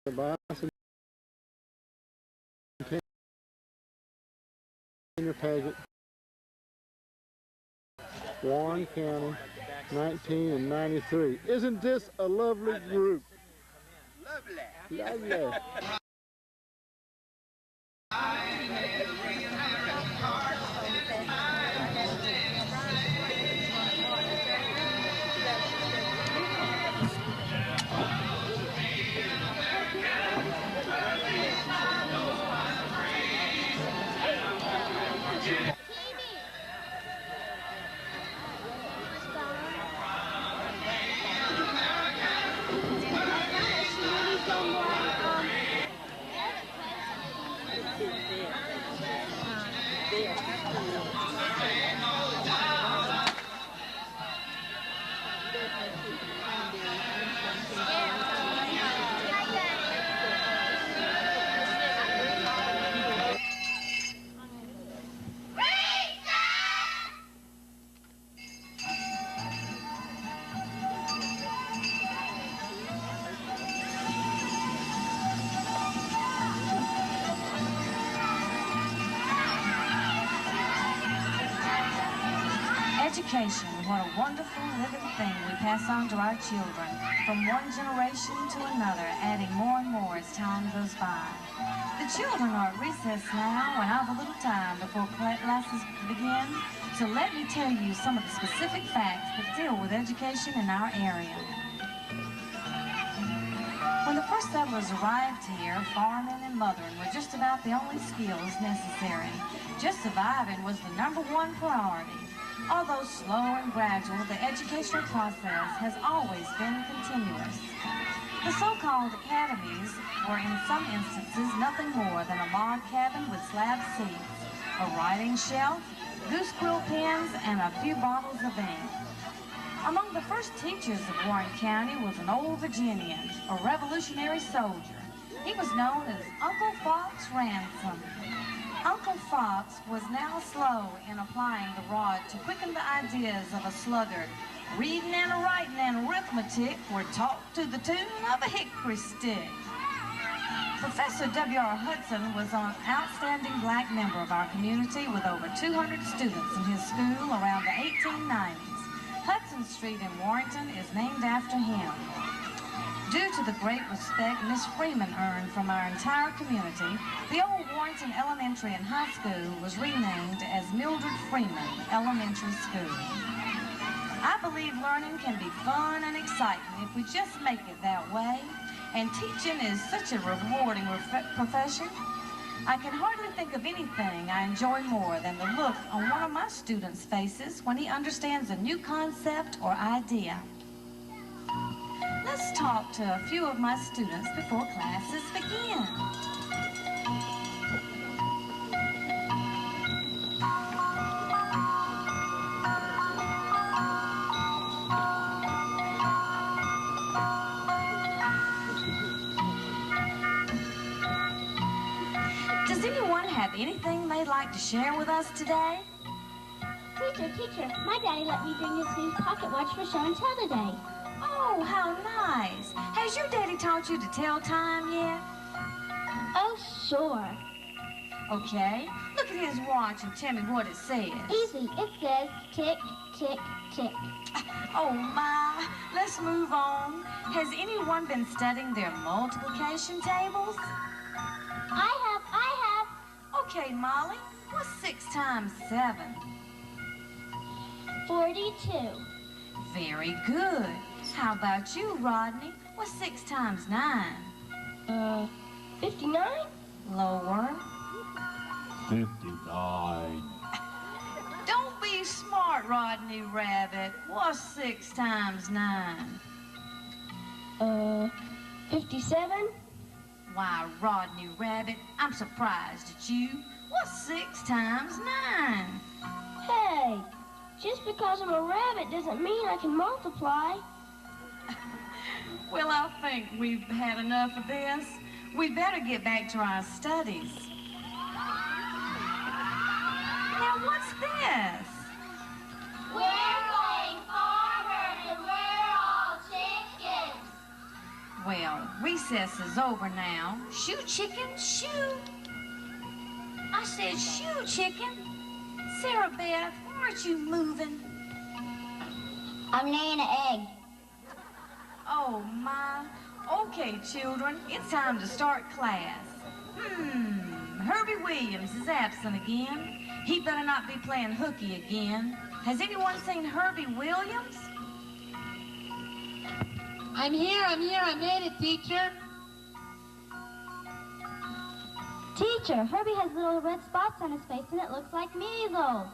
Speaker 1: The Bicentennial Senior Pageant, Warren County, 19 and 93. Isn't this a lovely group? Lovely. Lovely.
Speaker 10: Education, what a wonderful living thing we pass on to our children, from one generation to another, adding more and more as time goes by. The children are at recess now, and I have a little time before classes begin, so let me tell you some of the specific facts that deal with education in our area. When the first settlers arrived here, farming and mothering were just about the only skills necessary. Just surviving was the #1 priority. Although slow and gradual, the educational process has always been continuous. The so-called academies were in some instances nothing more than a log cabin with slab seats, a writing shelf, goose quill pens, and a few bottles of ink. Among the first teachers of Warren County was an old Virginian, a Revolutionary soldier. He was known as Uncle Fox Ransom. Uncle Fox was now slow in applying the rod to quicken the ideas of a sluggard. Reading and writing and arithmetic were taught to the tune of a hickory stick. Professor W.R. Hudson was an outstanding black member of our community with over 200 students in his school around the 1890s. Hudson Street in Warrenton is named after him. Due to the great respect Miss Freeman earned from our entire community, the old Warrenton Elementary and High School was renamed as Mildred Freeman Elementary School. I believe learning can be fun and exciting if we just make it that way, and teaching is such a rewarding profession. I can hardly think of anything I enjoy more than the look on one of my students' faces when he understands a new concept or idea. Let's talk to a few of my students before classes begin. Does anyone have anything they'd like to share with us today?
Speaker 13: Teacher, my daddy let me bring his new pocket watch for show and tell today.
Speaker 10: Oh, how nice. Has your daddy taught you to tell time yet?
Speaker 13: Oh, sure.
Speaker 10: Okay, look at his watch and tell me what it says.
Speaker 13: Easy, it says tick, tick, tick.
Speaker 10: Oh, my, let's move on. Has anyone been studying their multiplication tables?
Speaker 13: I have.
Speaker 10: Okay, Molly, what's 6 times 7?
Speaker 13: 42.
Speaker 10: Very good. How about you, Rodney? What's 6 times 9?
Speaker 13: 59?
Speaker 10: Lower.
Speaker 14: 59.
Speaker 10: Don't be smart, Rodney Rabbit. What's 6 times 9?
Speaker 13: 57?
Speaker 10: Why, Rodney Rabbit, I'm surprised at you. What's 6 times 9?
Speaker 13: Hey, just because I'm a rabbit doesn't mean I can multiply.
Speaker 10: Well, I think we've had enough of this. We better get back to our studies. Now, what's this?
Speaker 13: We're playing farmers and we're all chickens.
Speaker 10: Well, recess is over now. Shoo, chickens, shoo. I said, shoo, chicken. Sarah Beth, why aren't you moving?
Speaker 13: I'm laying an egg.
Speaker 10: Oh, my. Okay, children, it's time to start class. Herbie Williams is absent again. He better not be playing hooky again. Has anyone seen Herbie Williams?
Speaker 14: I'm here, I made it, teacher.
Speaker 13: Teacher, Herbie has little red spots on his face and it looks like measles.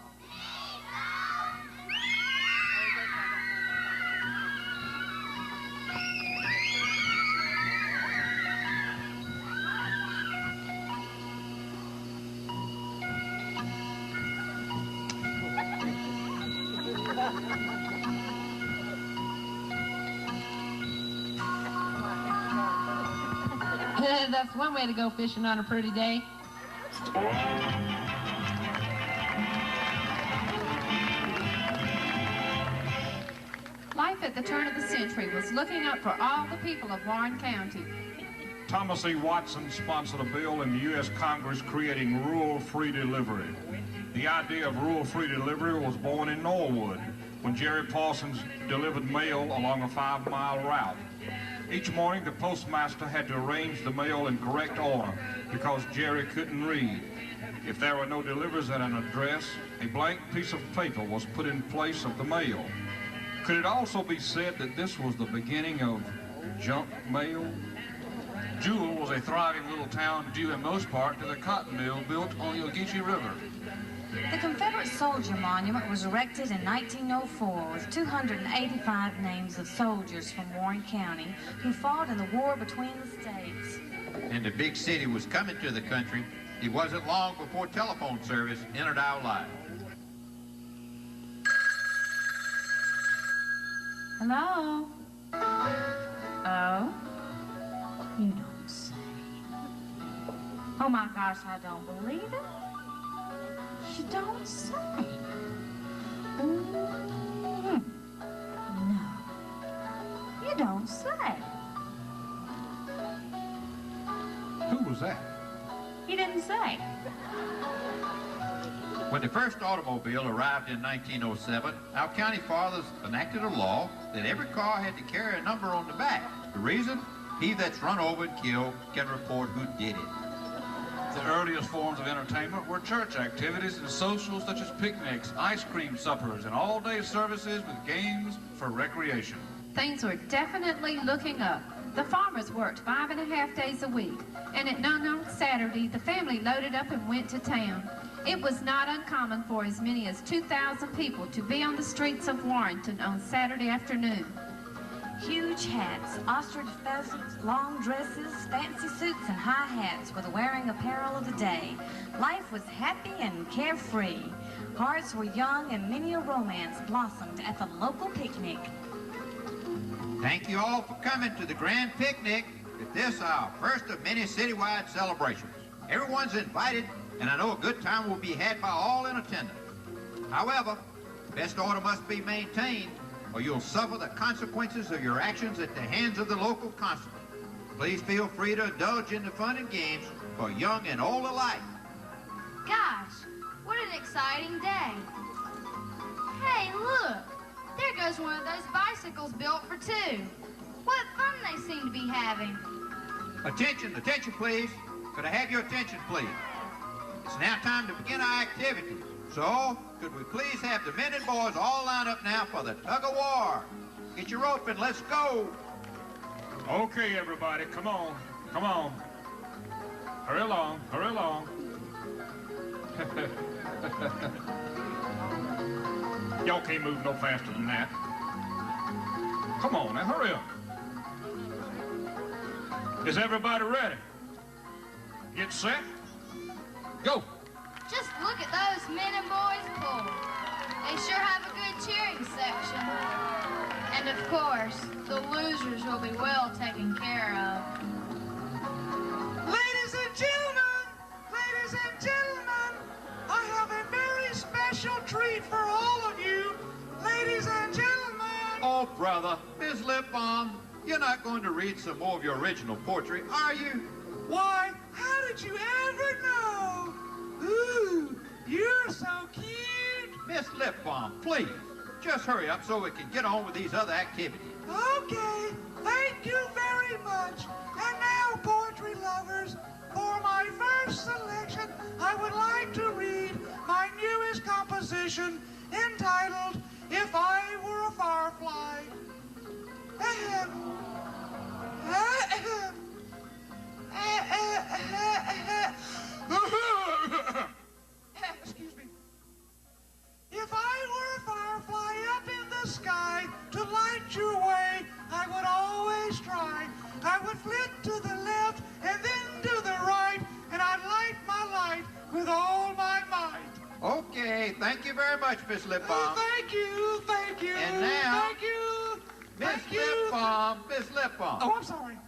Speaker 14: That's one way to go fishing on a pretty day.
Speaker 7: Life at the turn of the century was looking up for all the people of Warren County.
Speaker 3: Thomas E. Watson sponsored a bill in the U.S. Congress creating rural free delivery. The idea of rural free delivery was born in Norwood when Jerry Parsons delivered mail along a 5-mile route. Each morning, the postmaster had to arrange the mail in correct order because Jerry couldn't read. If there were no deliveries at an address, a blank piece of paper was put in place of the mail. Could it also be said that this was the beginning of junk mail?
Speaker 6: Jewell was a thriving little town due in most part to the cotton mill built on the Ogeechee River.
Speaker 10: The Confederate Soldier Monument was erected in 1904 with 285 names of soldiers from Warren County who fought in the war between the states.
Speaker 5: And the big city was coming to the country. It wasn't long before telephone service entered our lives.
Speaker 10: Hello? Oh? You don't say. Oh my gosh, I don't believe it. You don't say. No. You don't say.
Speaker 3: Who was that?
Speaker 10: He didn't say.
Speaker 5: When the first automobile arrived in 1907, our county fathers enacted a law that every car had to carry a number on the back. The reason? He that's run over and killed can report who did it.
Speaker 6: The earliest forms of entertainment were church activities and socials such as picnics, ice cream suppers, and all-day services with games for recreation.
Speaker 7: Things were definitely looking up. The farmers worked 5.5 days a week, and at noon on Saturday, the family loaded up and went to town. It was not uncommon for as many as 2,000 people to be on the streets of Warrenton on Saturday afternoon.
Speaker 10: Huge hats, ostrich pheasants, long dresses, fancy suits, and high hats were the wearing apparel of the day. Life was happy and carefree. Hearts were young and many a romance blossomed at the local picnic.
Speaker 5: Thank you all for coming to the grand picnic at this, our first of many citywide celebrations. Everyone's invited, and I know a good time will be had by all in attendance. However, best order must be maintained, or you'll suffer the consequences of your actions at the hands of the local constable. Please feel free to indulge in the fun and games for young and old alike.
Speaker 9: Gosh, what an exciting day. Hey, look. There goes one of those bicycles built for two. What fun they seem to be having.
Speaker 5: Attention, attention, please. Could I have your attention, please? It's now time to begin our activities. So, could we please have the men and boys all line up now for the tug of war? Get your rope and let's go.
Speaker 3: Okay, everybody, come on, come on. Hurry along, hurry along. Y'all can't move no faster than that. Come on now, hurry up. Is everybody ready? Get set, go.
Speaker 9: Just look at those men and boys pull. They sure have a good cheering section. And of course, the losers will be well taken care of.
Speaker 15: Ladies and gentlemen, I have a very special treat for all of you. Ladies and gentlemen.
Speaker 5: Oh, brother, Miss Lip Balm, you're not going to read some more of your original poetry, are you?
Speaker 15: Why, how did you ever know? You're so cute.
Speaker 5: Miss Lip Balm, please, just hurry up so we can get on with these other activities.
Speaker 15: Okay, thank you very much. And now, poetry lovers, for my first selection, I would like to read my newest composition entitled, If I Were a Firefly. Excuse me. If I were a firefly up in the sky to light your way, I would always try. I would flit to the left and then to the right, and I'd light my light with all my might.
Speaker 5: Okay, thank you very much, Miss Lip Balm.
Speaker 15: Thank you, thank you.
Speaker 5: And now,
Speaker 15: thank you.
Speaker 5: Miss Lip Balm, Miss Lip Balm.
Speaker 15: Oh, I'm sorry.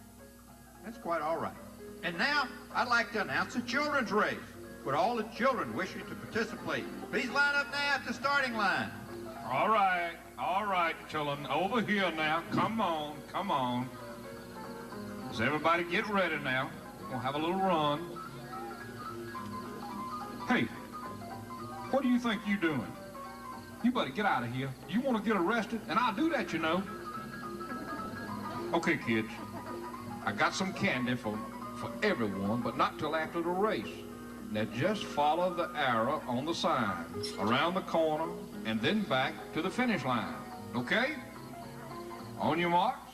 Speaker 5: That's quite all right. And now, I'd like to announce a children's race with all the children wishing to participate. Please line up now at the starting line.
Speaker 3: All right, children, over here now. Come on, come on. Does everybody get ready now? We're gonna have a little run. Hey, what do you think you're doing? You better get out of here. You want to get arrested? And I'll do that, you know. Okay, kids. I got some candy for everyone, but not till after the race. Now just follow the arrow on the sign, around the corner, and then back to the finish line. Okay? On your marks,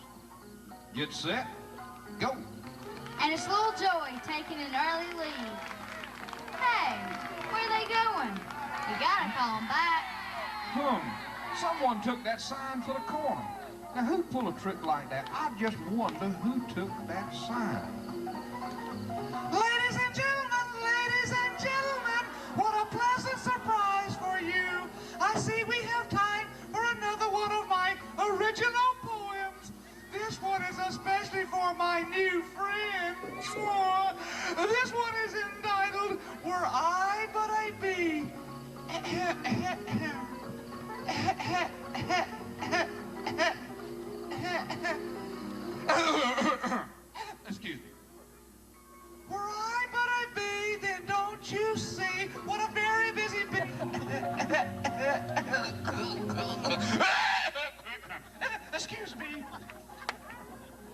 Speaker 3: get set, go.
Speaker 9: And it's little Joey taking an early lead. Hey, where are they going? You gotta call them back.
Speaker 3: Someone took that sign for the corner. Now who pulled a trick like that? I just wonder who took that sign.
Speaker 15: Ladies and gentlemen, what a pleasant surprise for you. I see we have time for another one of my original poems. This one is especially for my new friend. This one is entitled, Were I But a Bee.
Speaker 5: Excuse me.
Speaker 15: Were I but a bee, then don't you see what a very busy bee... Excuse me.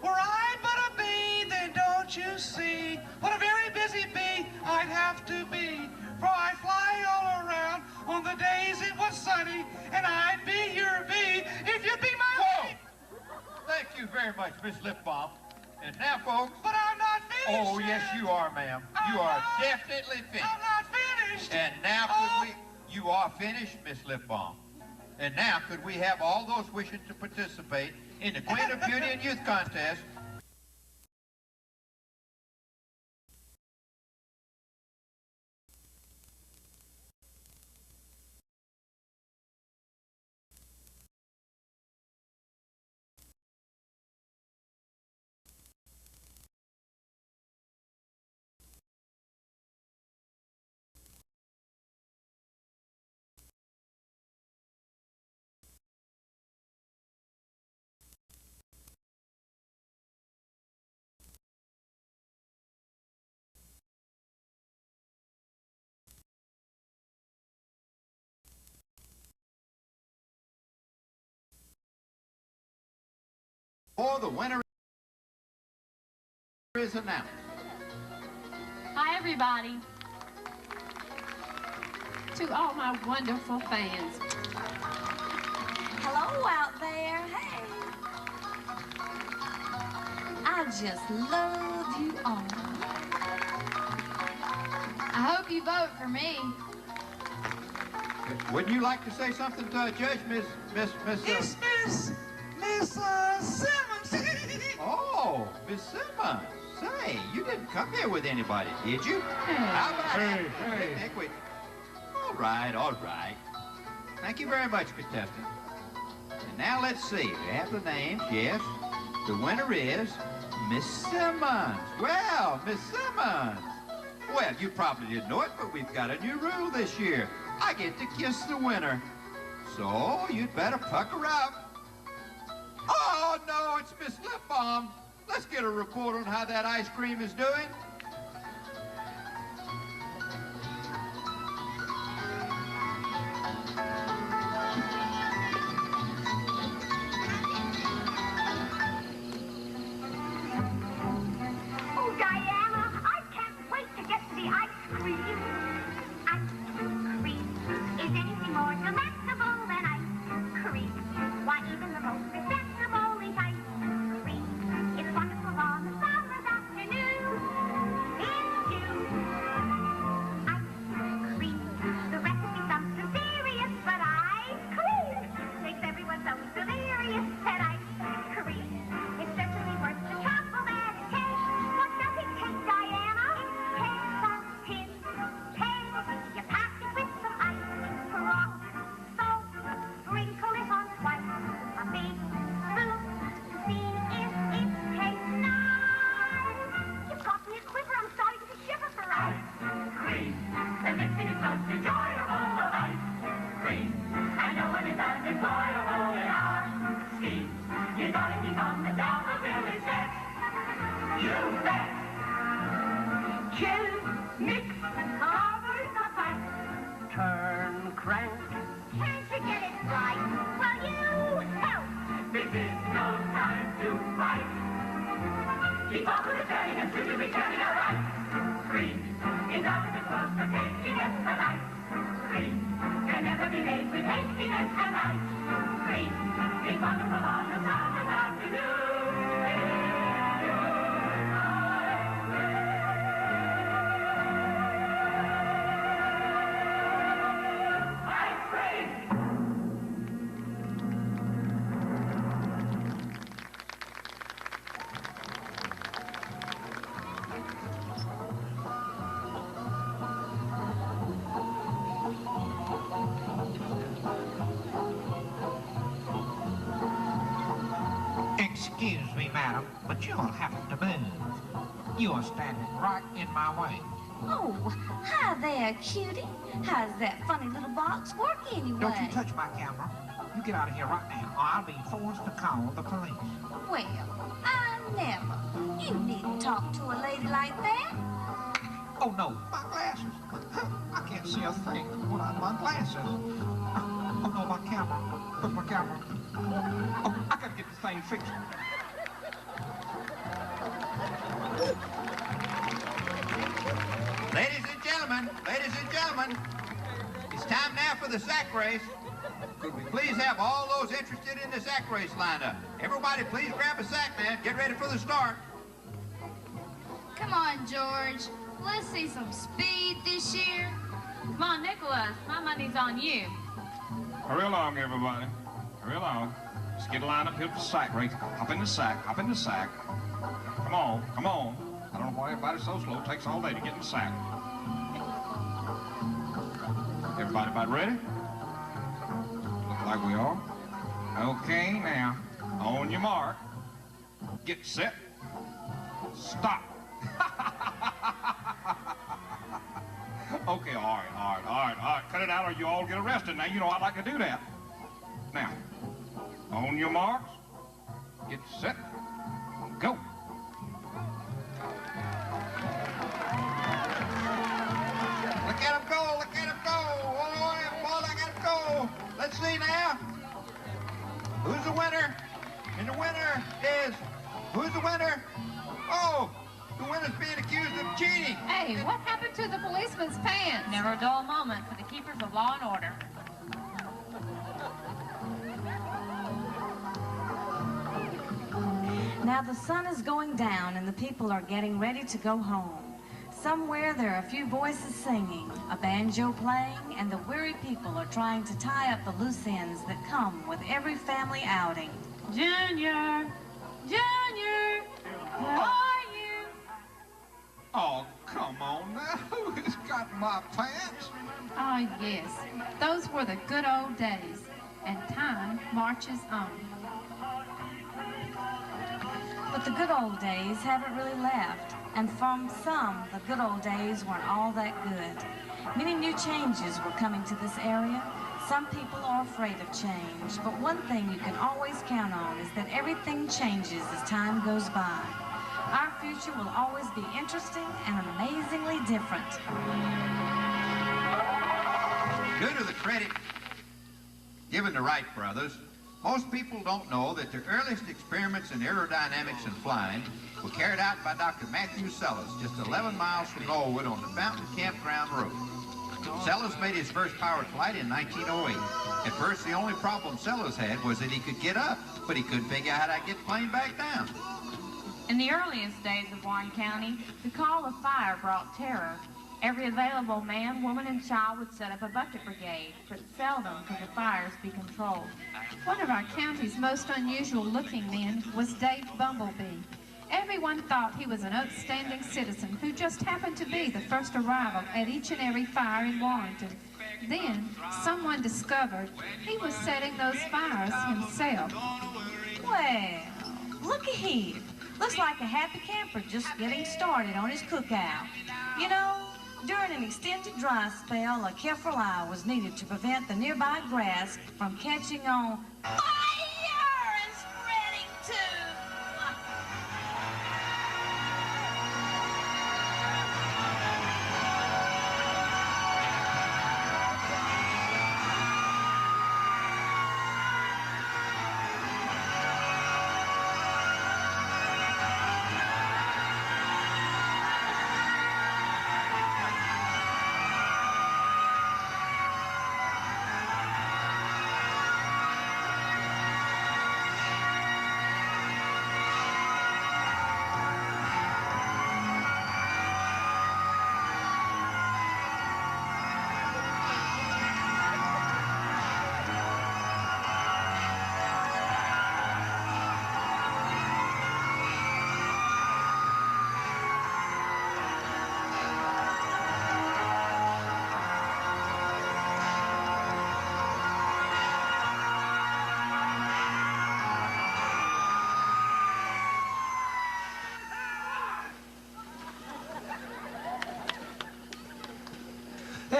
Speaker 15: Were I but a bee, then don't you see what a very busy bee I'd have to be? For I fly all around on the days it was sunny, and I'd be your bee if you'd be my bee.
Speaker 5: Thank you very much, Miss Lip Balm. And now, folks...
Speaker 15: But I'm not finished.
Speaker 5: Oh, yes, you are, ma'am. You are definitely finished.
Speaker 15: I'm not finished.
Speaker 5: And now, could we... You are finished, Miss Lip Balm. And now, could we have all those wishing to participate in the Queen of Beauty and Youth Contest? Or the winner is announced.
Speaker 8: Hi, everybody.
Speaker 7: To all my wonderful fans.
Speaker 10: Hello out there. Hey. I just love you all.
Speaker 9: I hope you vote for me.
Speaker 5: Wouldn't you like to say something to a judge, Miss...
Speaker 15: It's Miss Simmons.
Speaker 5: Oh, Miss Simmons. Say, you didn't come here with anybody, did you? How about it? Hey. Wait. All right. Thank you very much, contestant. And now let's see. We have the names, yes. The winner is Miss Simmons. Well, Miss Simmons. Well, you probably didn't know it, but we've got a new rule this year. I get to kiss the winner. So you'd better pucker up. Oh, no, it's Miss Lip Balm. Let's get a report on how that ice cream is doing.
Speaker 4: Chill, mix, cover the pipe. Turn crank. Can't you get it right? Will you help? This is no time to fight. Keep on returning until you return your right. Green is always the close for tastiness and light. Green can never be made with hastiness and light. Green is wonderful on the summer's afternoon.
Speaker 16: Excuse me, madam, but you'll have to move. You are standing right in my way.
Speaker 10: Oh, hi there, cutie. How's that funny little box work anyway?
Speaker 16: Don't you touch my camera. You get out of here right now, or I'll be forced to call the police.
Speaker 10: Well, I never. You needn't talk to a lady like that.
Speaker 16: Oh, no, my glasses. I can't see a thing without my glasses. Oh, no, my camera. Where's my camera? Oh, I gotta get this thing fixed.
Speaker 5: Ladies and gentlemen, it's time now for the sack race. Could we please have all those interested in the sack race lined up? Everybody, please grab a sack now. Get ready for the start.
Speaker 9: Come on, George. Let's see some speed this year.
Speaker 8: Come on, Nicholas. My money's on you.
Speaker 3: Hurry along, everybody. Hurry along. Just get lined up here for the sack race. Hop in the sack. Hop in the sack. Come on. Come on. I don't know why everybody's so slow. It takes all day to get in the sack. Everybody about ready? Look like we are. Okay, now, on your mark. Get set. Stop. Okay, all right. Cut it out or you all get arrested. Now, you know I like to do that. Now, on your marks. Get set. Go.
Speaker 5: Look at him go, look at him go. Boy, look at him go. Let's see now. Who's the winner? And the winner is, who's the winner? Oh, the winner's being accused of cheating.
Speaker 7: Hey, what happened to the policeman's pants?
Speaker 8: Never a dull moment for the keepers of law and order.
Speaker 10: Now the sun is going down and the people are getting ready to go home. Somewhere there are a few voices singing, a banjo playing, and the weary people are trying to tie up the loose ends that come with every family outing.
Speaker 8: Junior! Junior! Where are you?
Speaker 16: Oh, come on now. Who's got my pants?
Speaker 7: Oh, yes. Those were the good old days. And time marches on.
Speaker 10: But the good old days haven't really left. And from some, the good old days weren't all that good. Many new changes were coming to this area. Some people are afraid of change, but one thing you can always count on is that everything changes as time goes by. Our future will always be interesting and amazingly different.
Speaker 5: Due to the credit given to Wright brothers, most people don't know that the earliest experiments in aerodynamics and flying were carried out by Dr. Matthew Sellers, just 11 miles from Norwood on the Fountain Campground Road. Sellers made his first powered flight in 1908. At first, the only problem Sellers had was that he could get up, but he couldn't figure out how to get the plane back down.
Speaker 8: In the earliest days of Warren County, the call of fire brought terror. Every available man, woman, and child would set up a bucket brigade, but seldom could the fires be controlled.
Speaker 7: One of our county's most unusual-looking men was Dave Bumblebee. Everyone thought he was an outstanding citizen who just happened to be the first arrival at each and every fire in Warrenton. Then, someone discovered he was setting those fires himself.
Speaker 10: Well, looky here. Looks like a happy camper just getting started on his cookout. You know, during an extended dry spell, a careful eye was needed to prevent the nearby grass from catching on fire and spreading too.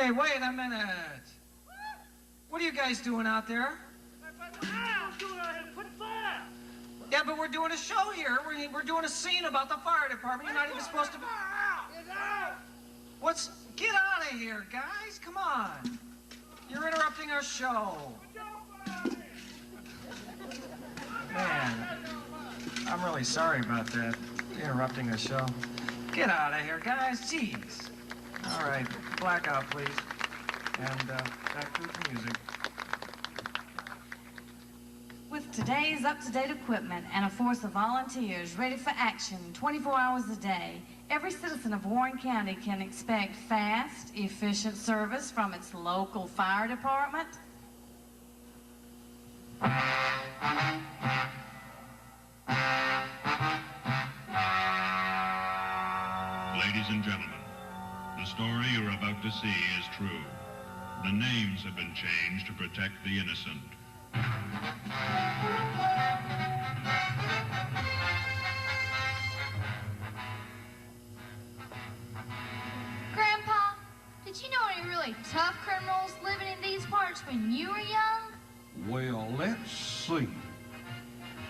Speaker 16: Hey, wait a minute. What are you guys doing out there? Yeah, but we're doing a show here. We're doing a scene about the fire department. You're not even supposed to... What's... Get out of here, guys. Come on. You're interrupting our show. Man, I'm really sorry about that. Interrupting a show. Get out of here, guys. Jeez. All right, blackout, please. And back to the music.
Speaker 10: With today's up-to-date equipment and a force of volunteers ready for action 24 hours a day, every citizen of Warren County can expect fast, efficient service from its local fire department.
Speaker 17: Ladies and gentlemen, the story you're about to see is true. The names have been changed to protect the innocent.
Speaker 9: Grandpa, did you know any really tough criminals living in these parts when you were young?
Speaker 18: Well, let's see.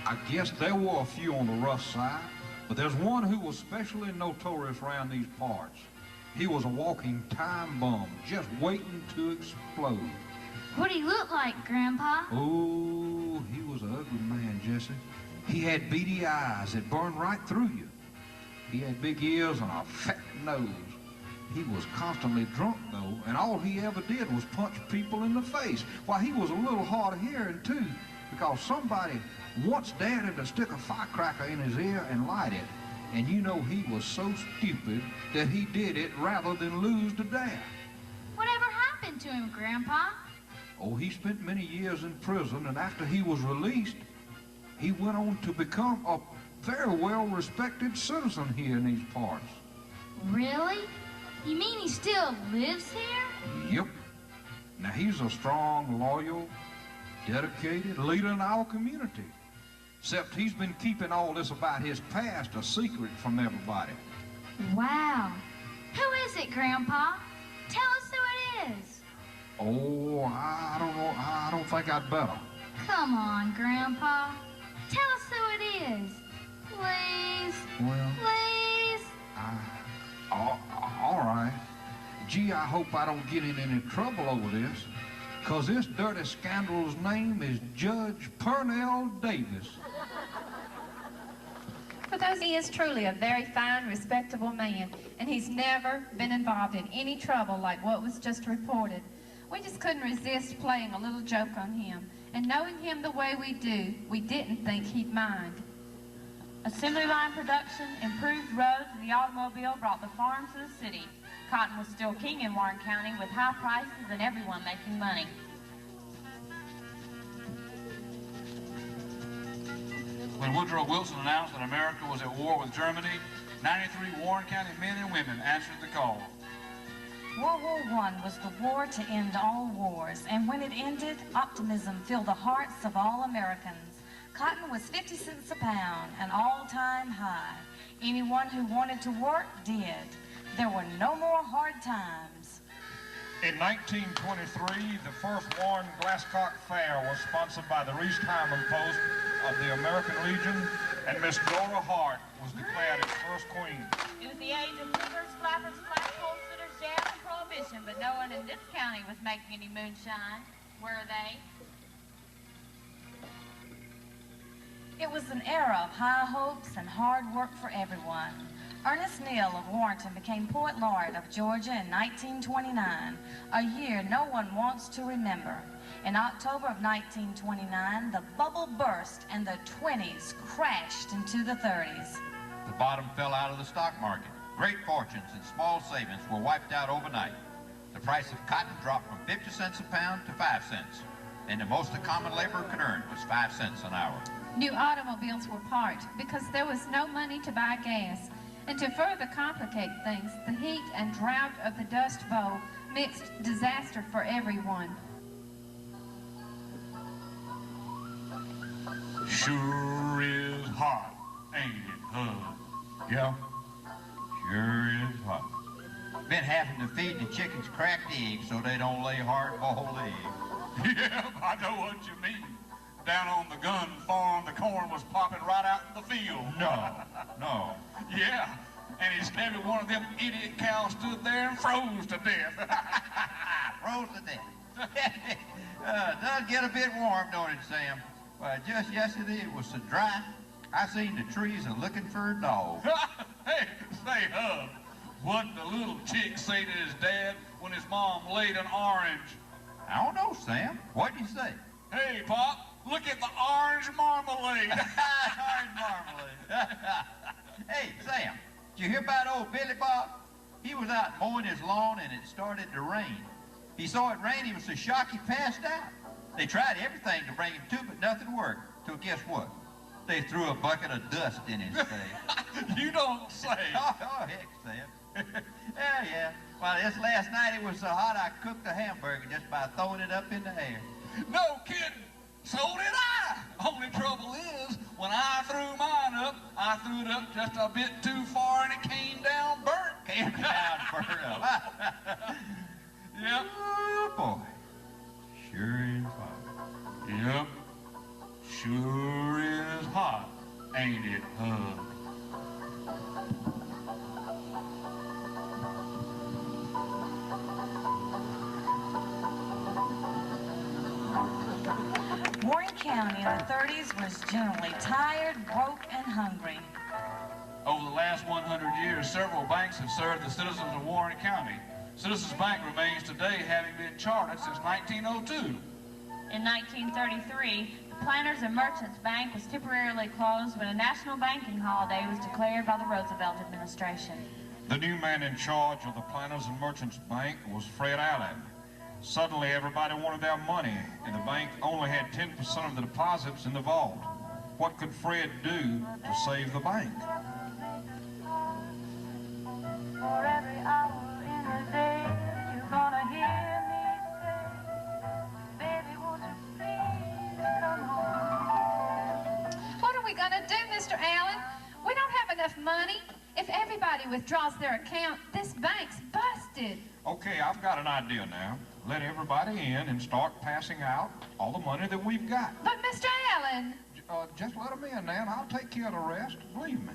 Speaker 18: I guess there were a few on the rough side, but there's one who was especially notorious around these parts. He was a walking time bomb, just waiting to explode.
Speaker 9: What did he look like, Grandpa?
Speaker 18: Oh, he was an ugly man, Jesse. He had beady eyes that burned right through you. He had big ears and a fat nose. He was constantly drunk, though, and all he ever did was punch people in the face. Why, he was a little hard of hearing, too, because somebody once dared him to stick a firecracker in his ear and light it. And you know he was so stupid that he did it rather than lose to death.
Speaker 9: Whatever happened to him, Grandpa?
Speaker 18: Oh, he spent many years in prison, and after he was released, he went on to become a very well-respected citizen here in these parts.
Speaker 9: Really? You mean he still lives here?
Speaker 18: Yep. Now, he's a strong, loyal, dedicated leader in our community. Except he's been keeping all this about his past a secret from everybody.
Speaker 9: Wow. Who is it, Grandpa? Tell us who it is.
Speaker 18: Oh, I don't know. I don't think I'd better.
Speaker 9: Come on, Grandpa. Tell us who it is. Please.
Speaker 18: Well,
Speaker 9: please.
Speaker 18: All right. Gee, I hope I don't get in any trouble over this, because this dirty scoundrel's name is Judge Purnell Davis.
Speaker 7: For those, he is truly a very fine, respectable man, and he's never been involved in any trouble like what was just reported. We just couldn't resist playing a little joke on him, and knowing him the way we do, we didn't think he'd mind.
Speaker 8: Assembly line production, improved roads, and the automobile brought the farm to the city. Cotton was still king in Warren County with high prices and everyone making money.
Speaker 6: When Woodrow Wilson announced that America was at war with Germany, 93 Warren County men and women answered the call.
Speaker 10: World War I was the war to end all wars, and when it ended, optimism filled the hearts of all Americans. Cotton was 50 cents a pound, an all-time high. Anyone who wanted to work did. There were no more hard times.
Speaker 3: In 1923, the first Warren Glasscock Fair was sponsored by the Reese-Hyman Post of the American Legion, and Miss Dora Hart was declared its first queen.
Speaker 8: It was the age of flippers, flappers, flagpoles, sitters, jazz, and prohibition, but no one in this county was making any moonshine, were they?
Speaker 10: It was an era of high hopes and hard work for everyone. Ernest Neal of Warrenton became Poet Laureate of Georgia in 1929, a year no one wants to remember. In October of 1929, the bubble burst and the 20s crashed into the 30s.
Speaker 5: The bottom fell out of the stock market. Great fortunes and small savings were wiped out overnight. The price of cotton dropped from 50 cents a pound to 5 cents, and the most a common laborer could earn was 5 cents an hour.
Speaker 7: New automobiles were parked because there was no money to buy gas. And to further complicate things, the heat and drought of the Dust Bowl mixed disaster for everyone.
Speaker 6: Sure is hot, ain't it, huh? Yeah, sure is hot.
Speaker 5: been having to feed the chickens cracked eggs so they don't lay hard-boiled eggs.
Speaker 6: Yeah, I know what you mean. Down on the gun farm, the corn was popping right out in the field.
Speaker 5: No.
Speaker 6: Yeah, and every one of them idiot cows stood there and froze to death.
Speaker 5: Froze to death. Does get a bit warm, don't it, Sam? Well, just yesterday it was so dry, I seen the trees and looking for a dog.
Speaker 6: Hey, say, Hub, what did the little chick say to his dad when his mom laid an orange?
Speaker 5: I don't know, Sam. What'd you say?
Speaker 6: Hey, Pop, look at the orange marmalade.
Speaker 5: Orange marmalade. Hey, Sam, did you hear about old Billy Bob? He was out mowing his lawn and it started to rain. He saw it rain, he was so shocked he passed out. They tried everything to bring him to, but nothing worked. So guess what? They threw a bucket of dust in his face.
Speaker 6: You don't say.
Speaker 5: Oh, heck, Sam. Yeah. Well, this last night it was so hot I cooked a hamburger just by throwing it up in the air.
Speaker 6: No kidding. So did I. Only trouble is, when I threw mine up, I threw it up just a bit too far and it came down burnt.
Speaker 5: Came down burnt up.
Speaker 6: Yep.
Speaker 5: Oh, boy. Sure is hot.
Speaker 6: Yep. Sure is hot, ain't it, Hub?
Speaker 10: Warren County in the 30s was generally tired, broke, and hungry.
Speaker 6: Over the last 100 years, several banks have served the citizens of Warren County. Citizens Bank remains today, having been chartered since 1902.
Speaker 8: In 1933, the Planters and Merchants Bank was temporarily closed when a national banking holiday was declared by the Roosevelt administration.
Speaker 3: The new man in charge of the Planters and Merchants Bank was Fred Allen. Suddenly, everybody wanted their money, and the bank only had 10% of the deposits in the vault. What could Fred do to save the bank?
Speaker 4: For every hour in the day, you're gonna hear me say, baby, won't you please come home?
Speaker 7: What are we going to do, Mr. Allen? We don't have enough money. If everybody withdraws their account, this bank's busted.
Speaker 3: Okay, I've got an idea now. Let everybody in and start passing out all the money that we've got.
Speaker 7: But, Mr. Allen...
Speaker 3: Just let them in now, and I'll take care of the rest. Believe me.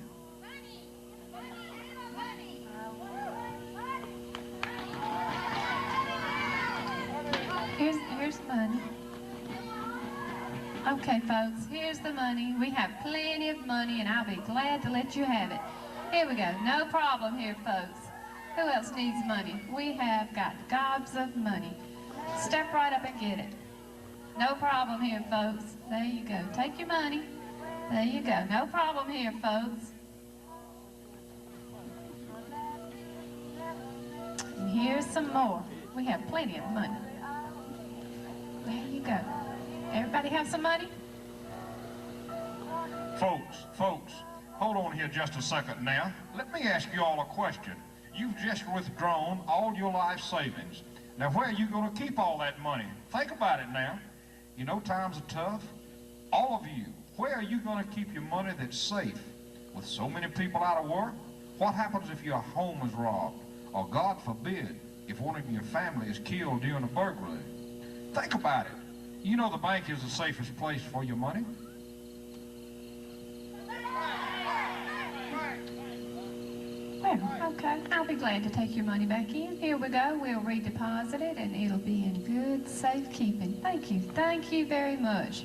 Speaker 7: Here's the money. Okay, folks, here's the money. We have plenty of money, and I'll be glad to let you have it. Here we go. No problem here, folks. Who else needs money? We have got gobs of money. Step right up and get it. No problem here, folks. There you go. Take your money. There you go. No problem here, folks. And here's some more. We have plenty of money. There you go. Everybody have some money?
Speaker 3: Folks, hold on here just a second now. Let me ask you all a question. You've just withdrawn all your life savings. Now, where are you going to keep all that money? Think about it now. You know times are tough. All of you, where are you going to keep your money that's safe? With so many people out of work, what happens if your home is robbed? Or, God forbid, if one of your family is killed during a burglary? Think about it. You know the bank is the safest place for your money.
Speaker 7: Well, okay. I'll be glad to take your money back in. Here we go. We'll redeposit it, and it'll be in good safekeeping. Thank you. Thank you very much.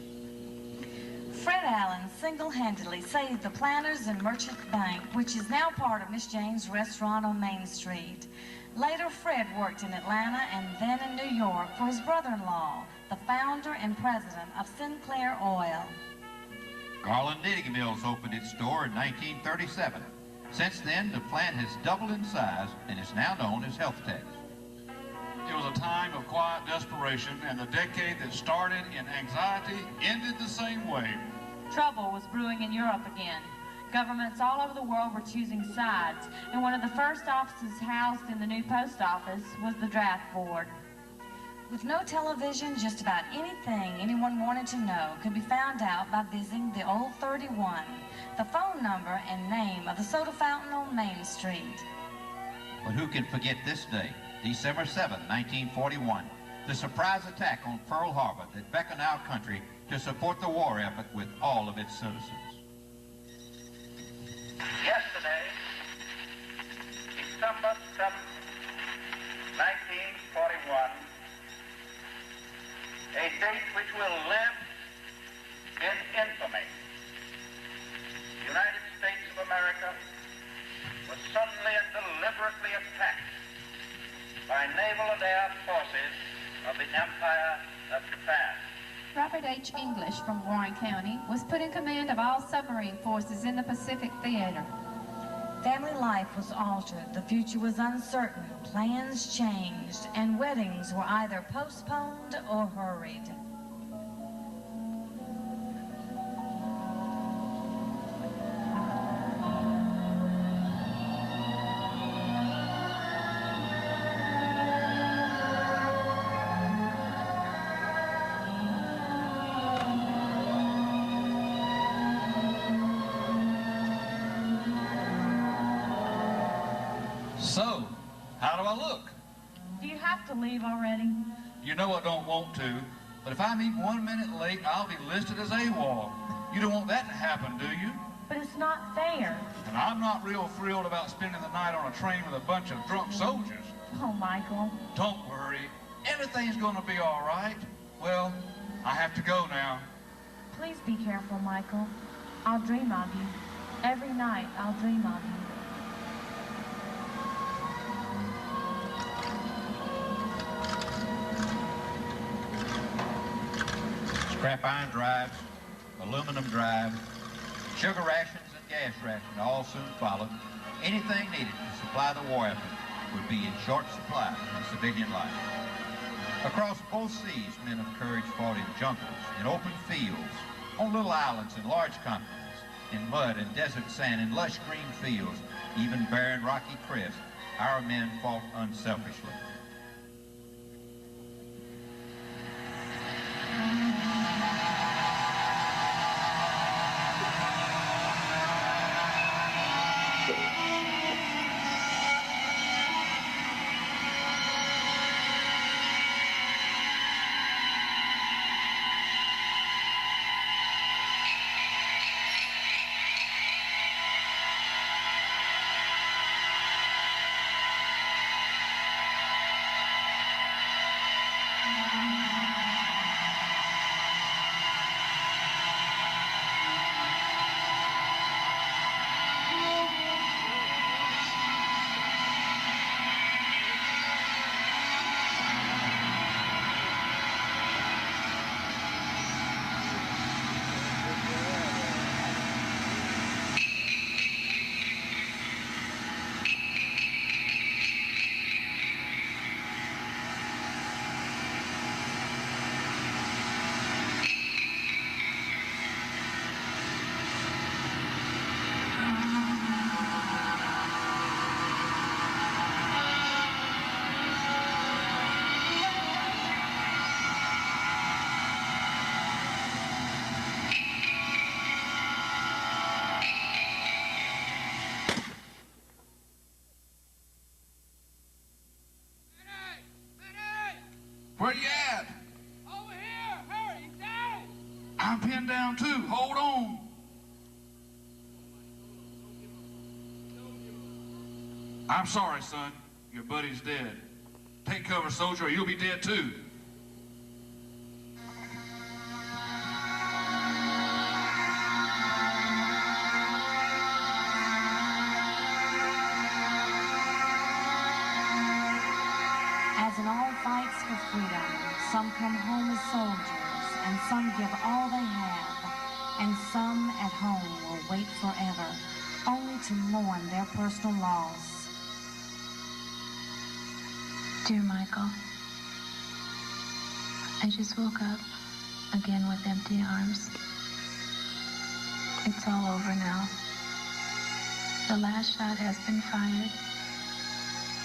Speaker 10: Fred Allen single-handedly saved the Planters and Merchant Bank, which is now part of Miss Jane's restaurant on Main Street. Later, Fred worked in Atlanta and then in New York for his brother-in-law, the founder and president of Sinclair Oil.
Speaker 5: Garland Knitting Mills opened its store in 1937. Since then, the plant has doubled in size and is now known as HealthTech.
Speaker 6: It was a time of quiet desperation, and the decade that started in anxiety ended the same way.
Speaker 8: Trouble was brewing in Europe again. Governments all over the world were choosing sides, and one of the first offices housed in the new post office was the draft board.
Speaker 10: With no television, just about anything anyone wanted to know could be found out by visiting the Old 31, the phone number and name of the soda fountain on Main Street.
Speaker 5: But who can forget this day, December 7, 1941, the surprise attack on Pearl Harbor that beckoned our country to support the war effort with all of its citizens.
Speaker 19: Yesterday, December 7, 1941, a date which will live in infamy. The United States of America was suddenly and deliberately attacked by naval and air forces of the Empire of Japan.
Speaker 7: Robert H. English from Warren County was put in command of all submarine forces in the Pacific Theater.
Speaker 10: Family life was altered, the future was uncertain, plans changed, and weddings were either postponed or hurried.
Speaker 6: So, how do I look?
Speaker 8: Do you have to leave already?
Speaker 6: You know I don't want to, but if I'm even 1 minute late, I'll be listed as AWOL. You don't want that to happen, do you?
Speaker 8: But it's not fair.
Speaker 6: And I'm not real thrilled about spending the night on a train with a bunch of drunk soldiers.
Speaker 8: Oh, Michael.
Speaker 6: Don't worry. Everything's gonna be all right. Well, I have to go now.
Speaker 8: Please be careful, Michael. I'll dream of you. Every night I'll dream of you.
Speaker 5: Scrap iron drives, aluminum drives, sugar rations and gas rations all soon followed. Anything needed to supply the war effort would be in short supply in civilian life. Across both seas, men of courage fought in jungles, in open fields, on little islands and large continents, in mud and desert sand, in lush green fields, even barren rocky crests. Our men fought unselfishly.
Speaker 6: Where you at?
Speaker 15: Over here! Hurry! Down!
Speaker 6: I'm pinned down too. Hold on. I'm sorry, son. Your buddy's dead. Take cover, soldier, or you'll be dead too.
Speaker 10: As in all fights for freedom, some come home as soldiers, and some give all they have, and some at home will wait forever, only to mourn their personal loss.
Speaker 20: Dear Michael, I just woke up again with empty arms. It's all over now. The last shot has been fired,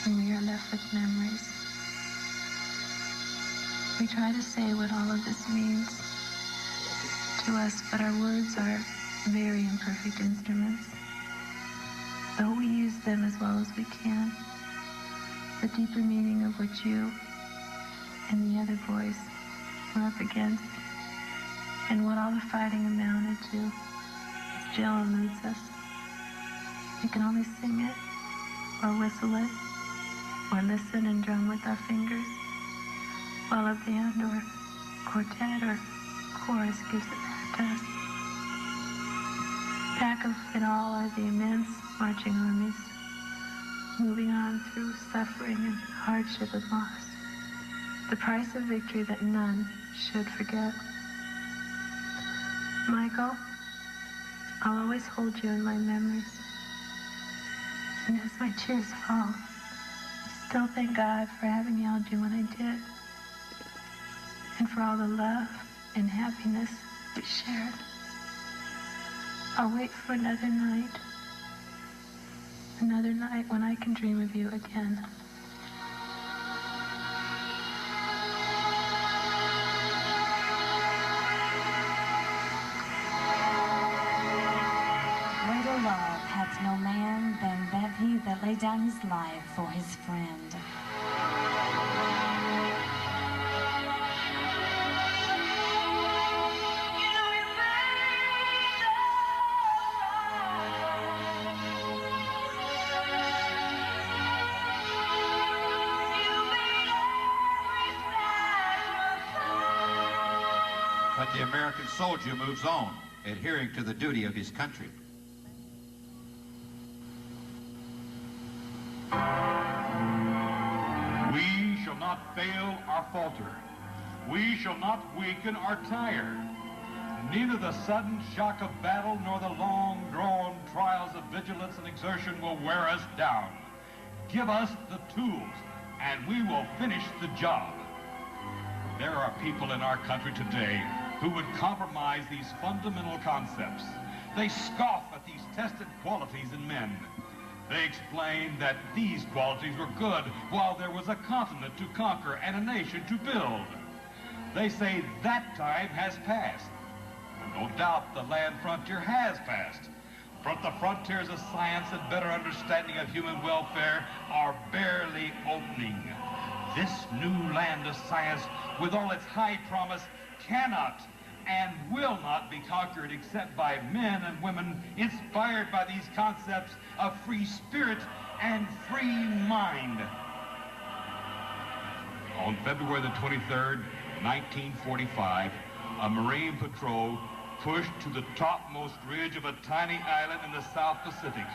Speaker 20: and we are left with memories. We try to say what all of this means to us, but our words are very imperfect instruments. Though we use them as well as we can, the deeper meaning of what you and the other boys were up against, and what all the fighting amounted to, still eludes us. We can only sing it, or whistle it, or listen and drum with our fingers, while a band or quartet or chorus gives it back to us. Back of it all are the immense marching armies, moving on through suffering and hardship and loss, the price of victory that none should forget. Michael, I'll always hold you in my memories. And as my tears fall, I still thank God for having held you when I did, and for all the love and happiness we shared. I'll wait for another night when I can dream of you again.
Speaker 10: Greater love hath no man than that he that lay down his life for his friend.
Speaker 21: But the American soldier moves on, adhering to the duty of his country.
Speaker 22: We shall not fail or falter. We shall not weaken or tire. Neither the sudden shock of battle nor the long-drawn trials of vigilance and exertion will wear us down. Give us the tools, and we will finish the job. There are people in our country today who would compromise these fundamental concepts. They scoff at these tested qualities in men. They explain that these qualities were good while there was a continent to conquer and a nation to build. They say that time has passed. No doubt the land frontier has passed, but the frontiers of science and better understanding of human welfare are barely opening. This new land of science, with all its high promise, cannot and will not be conquered except by men and women inspired by these concepts of free spirit and free mind. On February the 23rd, 1945, a Marine patrol pushed to the topmost ridge of a tiny island in the South Pacific.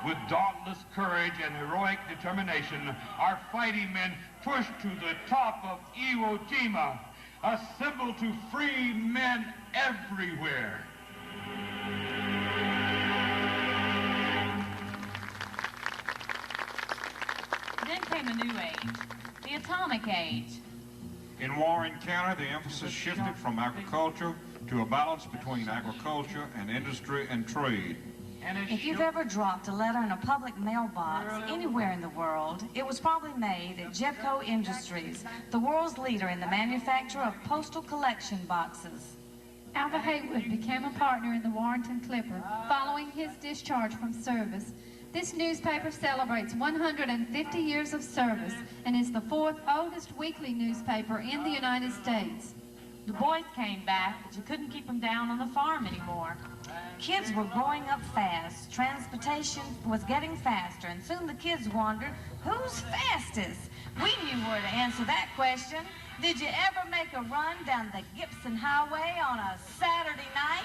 Speaker 22: With dauntless courage and heroic determination, our fighting men pushed to the top of Iwo Jima, a symbol to free men everywhere.
Speaker 8: Then came a new age, the atomic age.
Speaker 3: In Warren County, the emphasis shifted from agriculture to a balance between agriculture and industry and trade.
Speaker 10: If you've ever dropped a letter in a public mailbox anywhere in the world, it was probably made at Jeffco Industries, the world's leader in the manufacture of postal collection boxes.
Speaker 7: Alva Haywood became a partner in the Warrenton Clipper following his discharge from service. This newspaper celebrates 150 years of service and is the fourth oldest weekly newspaper in the United States.
Speaker 8: The boys came back, but you couldn't keep them down on the farm anymore.
Speaker 10: Kids were growing up fast, transportation was getting faster, and soon the kids wondered, who's fastest? We knew where to answer that question. Did you ever make a run down the Gibson Highway on a Saturday night?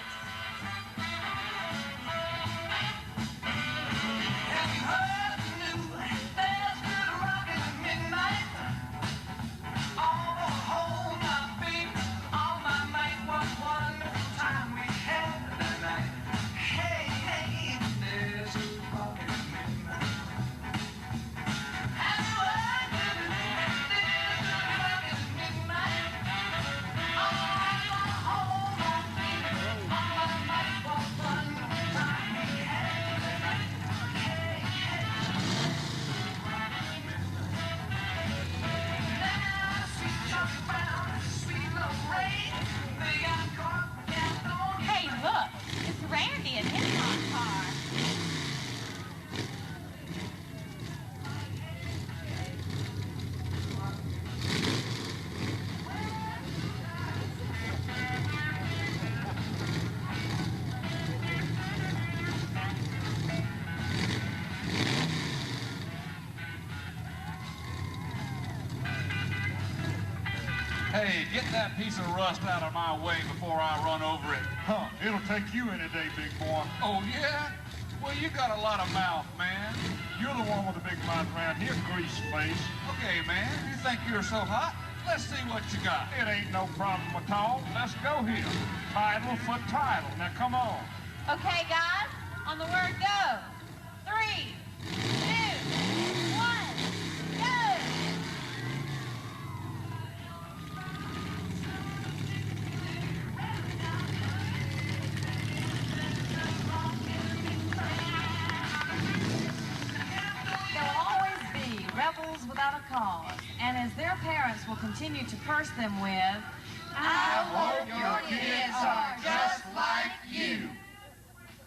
Speaker 22: Hey, get that piece of rust out of my way before I run over it. Huh, it'll take you any day, big boy. Oh, yeah? Well, you got a lot of mouth, man. You're the one with the big mouth around here, grease face. Okay, man, you think you're so hot? Let's see what you got. It ain't no problem at all. Let's go here. Title for title. Now, come on.
Speaker 8: Okay, guys, on the word go. 3, 2, 1, go!
Speaker 10: There will always be rebels without a cause, and as their parents will continue to curse them with,
Speaker 4: I hope your kids are just like you.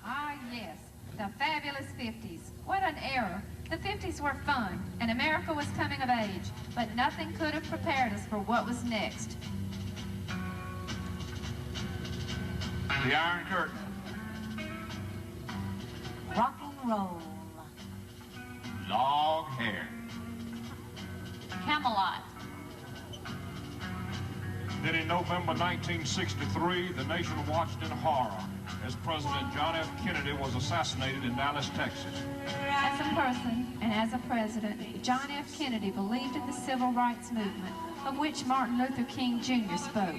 Speaker 7: Ah, yes, the fabulous 50s. What an era. The 50s were fun, and America was coming of age, but nothing could have prepared us for what was next.
Speaker 22: The Iron Curtain.
Speaker 10: rock and roll.
Speaker 5: Long hair.
Speaker 8: Camelot.
Speaker 3: Then in November 1963, the nation watched in horror as President John F. Kennedy was assassinated in Dallas, Texas.
Speaker 7: As a person and as a president, John F. Kennedy believed in the civil rights movement, of which Martin Luther King Jr. spoke.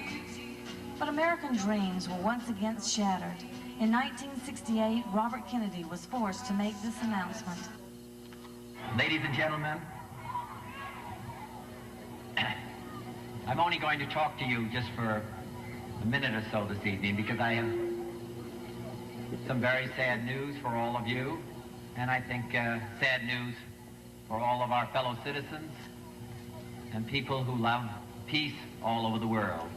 Speaker 10: But American dreams were once again shattered. In 1968, Robert Kennedy was forced to make this announcement.
Speaker 2: Ladies and gentlemen, I'm only going to talk to you just for a minute or so this evening because I have some very sad news for all of you, and I think sad news for all of our fellow citizens and people who love peace all over the world.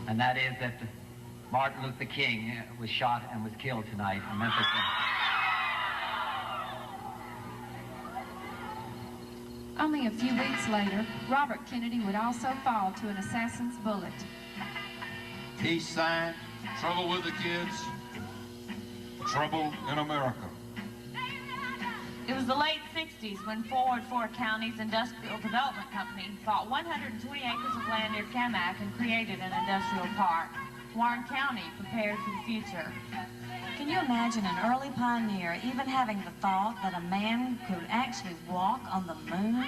Speaker 2: And that is that Martin Luther King was shot and was killed tonight in Memphis.
Speaker 7: Only a few weeks later, Robert Kennedy would also fall to an assassin's bullet.
Speaker 5: Peace sign.
Speaker 3: Trouble with the kids. Trouble in America.
Speaker 8: It was the late 60s when Forward Ford County's Industrial Development Company bought 120 acres of land near Camac and created an industrial park. Warren County prepared for the future.
Speaker 10: Can you imagine an early pioneer even having the thought that a man could actually walk on the moon?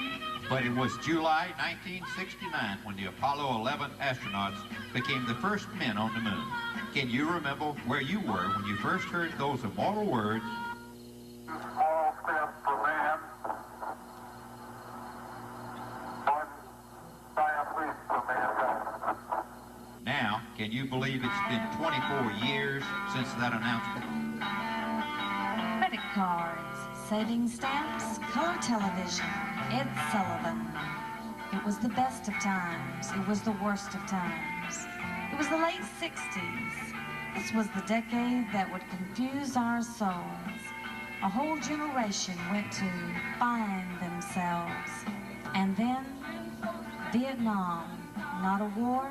Speaker 5: But it was July 1969 when the Apollo 11 astronauts became the first men on the moon. Can you remember where you were when you first heard those immortal words?
Speaker 19: Small step for man, one giant leap for mankind.
Speaker 5: Now, can you believe it's been 24 years since that announcement?
Speaker 10: Credit cards, savings stamps, color television. Ed Sullivan. It was the best of times. It was the worst of times. It was the late 60s. This was the decade that would confuse our souls. A whole generation went to find themselves. And then, Vietnam. Not a war,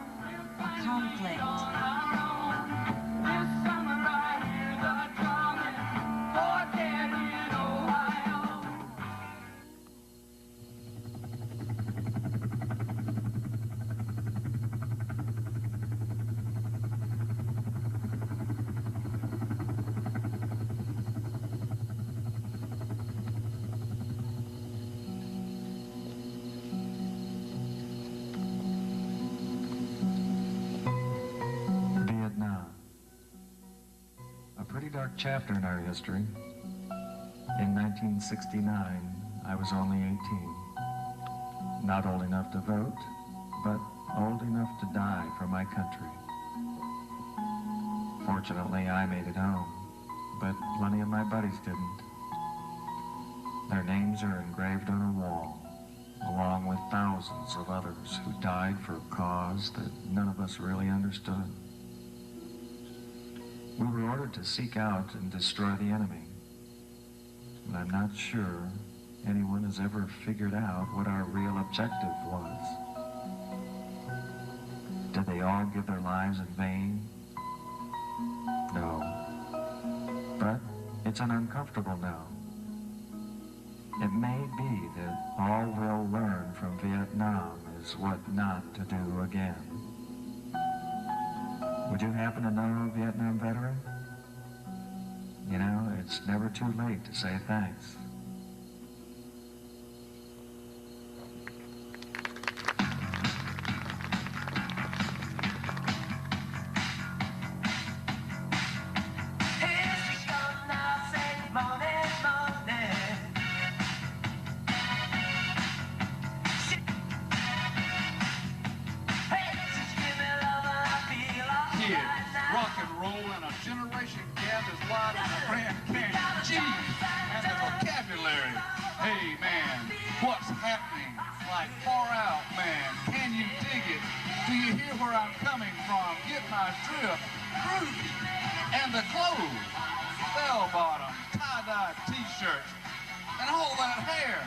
Speaker 10: a conflict.
Speaker 16: Chapter in our history. In 1969, I was only 18. Not old enough to vote, but old enough to die for my country. Fortunately, I made it home, but plenty of my buddies didn't. Their names are engraved on a wall, along with thousands of others who died for a cause that none of us really understood. We were ordered to seek out and destroy the enemy. But I'm not sure anyone has ever figured out what our real objective was. Did they all give their lives in vain? No. But it's an uncomfortable no. It may be that all we'll learn from Vietnam knows what not to do again. Would you happen to know a Vietnam veteran? You know, it's never too late to say thanks.
Speaker 6: Rock and roll and a generation gap is wide in the Grand Canyon. Gee, and the vocabulary. Hey, man, what's happening? Like far out, man. Can you dig it? Do you hear where I'm coming from? Get my drift. Groovy. And the clothes. Bell-bottom, tie-dye t-shirts, and all that hair.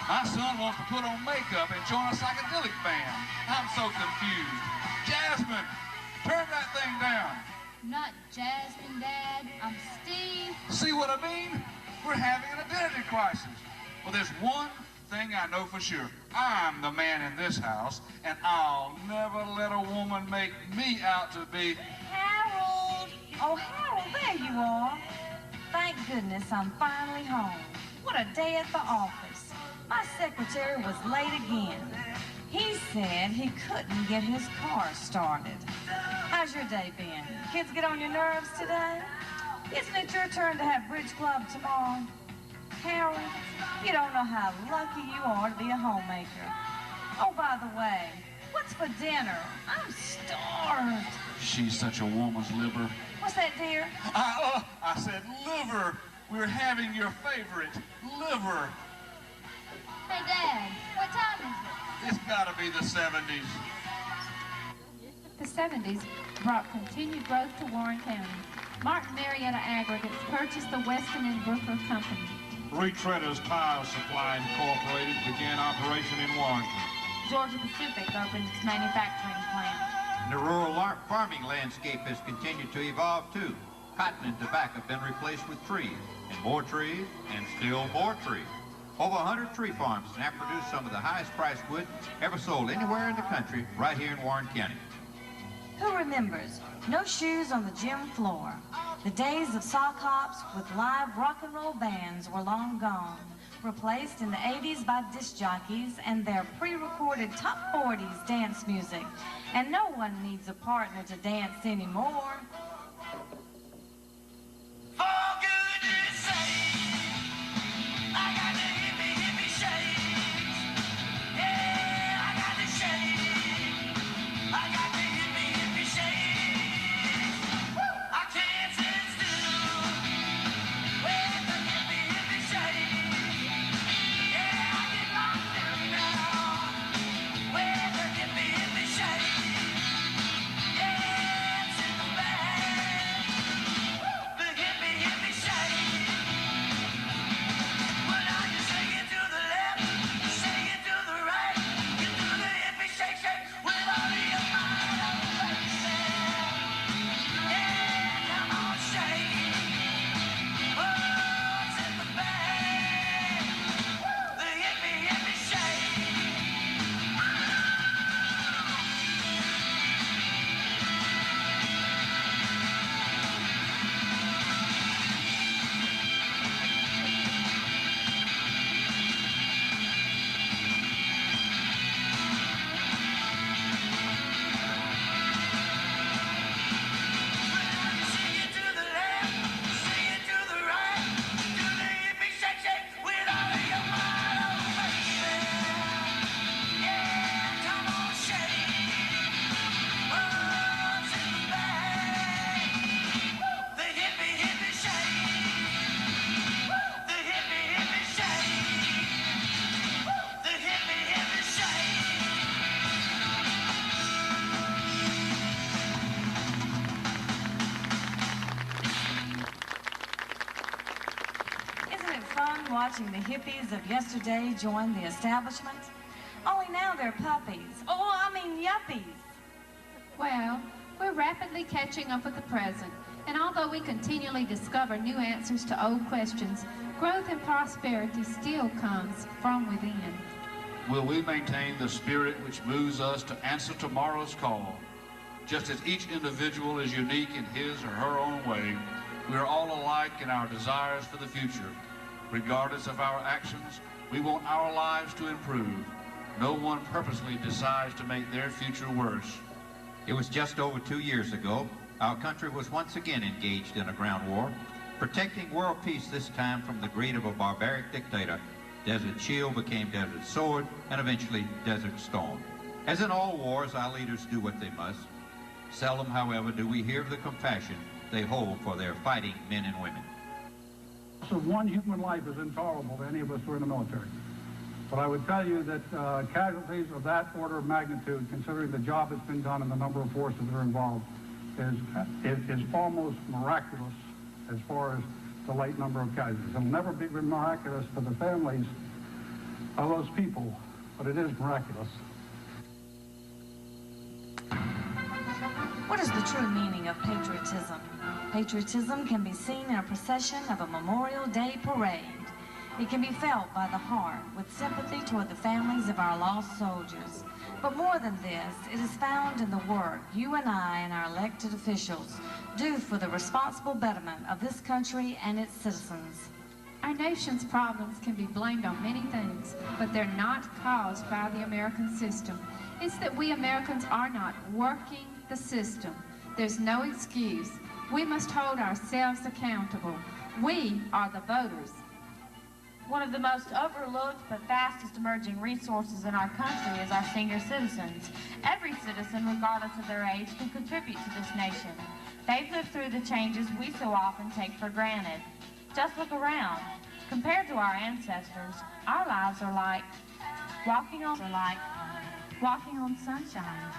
Speaker 6: My son wants to put on makeup and join a psychedelic band. I'm so confused. Jasmine, turn that thing down.
Speaker 9: Not Jasmine, Dad. I'm Steve.
Speaker 6: See what I mean? We're having an identity crisis. Well, there's one thing I know for sure. I'm the man in this house, and I'll never let a woman make me out to be...
Speaker 10: Harold! Oh, Harold, there you are. Thank goodness I'm finally home. What a day at the office. My secretary was late again. He said he couldn't get his car started. How's your day been? Kids get on your nerves today? Isn't it your turn to have bridge club tomorrow? Harold, you don't know how lucky you are to be a homemaker. Oh, by the way, what's for dinner? I'm starved.
Speaker 6: She's such a woman's liver.
Speaker 10: What's that, dear?
Speaker 6: I said liver. We're having your favorite, liver.
Speaker 9: Hey, Dad, what time is it?
Speaker 6: It's gotta be the 70s.
Speaker 7: The 70s brought continued growth to Warren County. Martin Marietta Aggregates purchased the Weston and Brooker Company.
Speaker 3: Retreaders Tire Supply Incorporated began operation in Warrenton.
Speaker 8: Georgia Pacific opened its manufacturing plant.
Speaker 5: The rural farming landscape has continued to evolve too. Cotton and tobacco have been replaced with trees, and more trees, and still more trees. Over 100 tree farms now produce some of the highest priced wood ever sold anywhere in the country, right here in Warren County.
Speaker 10: Who remembers? No shoes on the gym floor. The days of sock hops with live rock and roll bands were long gone, replaced in the 80s by disc jockeys and their pre-recorded top 40s dance music. And no one needs a partner to dance anymore.
Speaker 4: For goodness sake, I got the hippie, hippie shakes. Yeah, I got the shake. I got the hippie, hippie shakes. I can't sit still with the hippie, hippie shakes. Yeah, I get locked in now with the hippie, hippie shakes. Yeah, it's in the bag. The hippie, hippie shake. Well, now you shake it to the left, shake it to the right. You do the hippie shake, shake with all of your might, oh baby. Yeah, come on, shake. Oh, it's in the bag. The hippie, hippie shake. Shake it to the left, shake it to the right. Do the hippie shake, shake with all of your might, oh baby. Yeah, come on, shake. Oh, it's in the bag. The hippie, hippie shake. The hippie, hippie shake. The hippie, hippie shake.
Speaker 10: Isn't it fun watching the hippies of yesterday join the establishment? Only now they're puppies. Oh, I mean yuppies.
Speaker 7: Well, we're rapidly catching up with the present, and although we continually discover new answers to old questions, growth and prosperity still comes from within.
Speaker 6: will we maintain the spirit which moves us to answer tomorrow's call. Just as each individual is unique in his or her own way, we are all alike in our desires for the future. Regardless of our actions, we want our lives to improve. No one purposely decides to make their future worse.
Speaker 21: It was just over 2 years ago, our country was once again engaged in a ground war, protecting world peace this time from the greed of a barbaric dictator. Desert Shield became Desert Sword, and eventually Desert Storm. As in all wars, our leaders do what they must. Seldom, however, do we hear of the compassion they hold for their fighting men and women.
Speaker 11: So one human life is intolerable to any of us who are in the military. But I would tell you that casualties of that order of magnitude, considering the job that's been done and the number of forces that are involved, is almost miraculous as far as the late number of casualties. It'll never be miraculous to the families of those people, but it is miraculous.
Speaker 10: What is the true meaning of patriotism? Patriotism can be seen in a procession of a Memorial Day parade. It can be felt by the heart with sympathy toward the families of our lost soldiers. But more than this, it is found in the work you and I and our elected officials do for the responsible betterment of this country and its citizens.
Speaker 7: Our nation's problems can be blamed on many things, but they're not caused by the American system. It's that we Americans are not working the system. There's no excuse. We must hold ourselves accountable. We are the voters.
Speaker 8: One of the most overlooked but fastest emerging resources in our country is our senior citizens. Every citizen, regardless of their age, can contribute to this nation. They've lived through the changes we so often take for granted. Just look around. Compared to our ancestors, our lives are like walking on sunshine.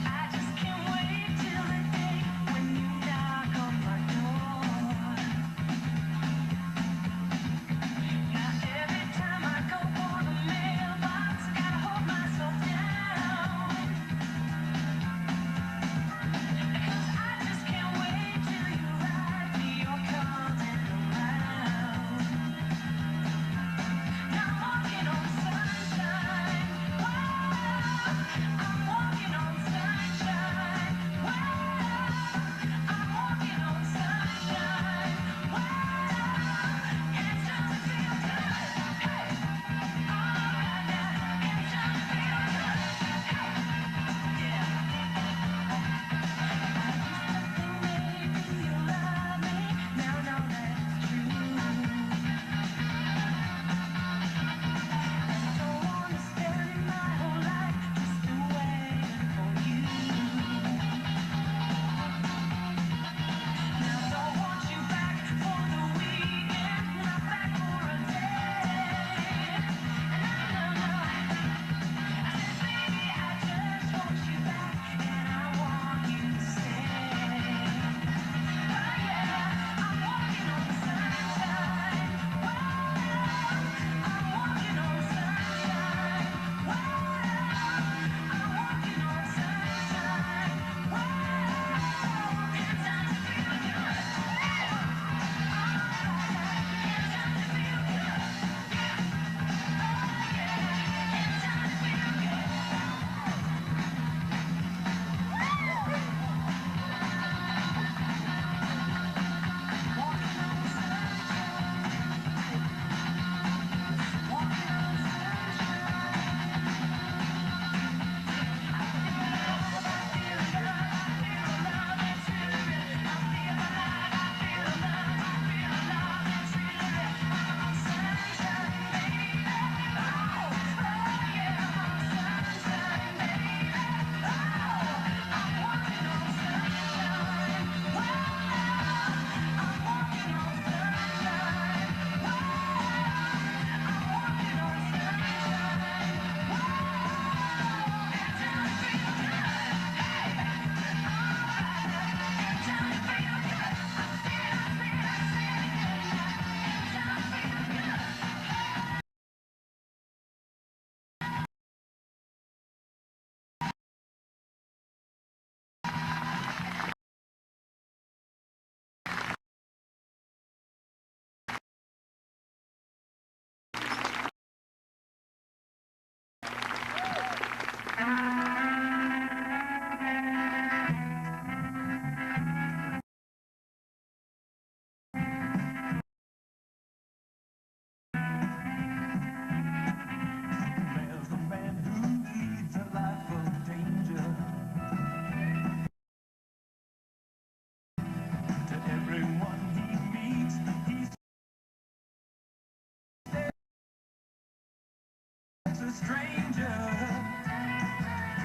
Speaker 4: I just can't wait till the day when you die. a stranger.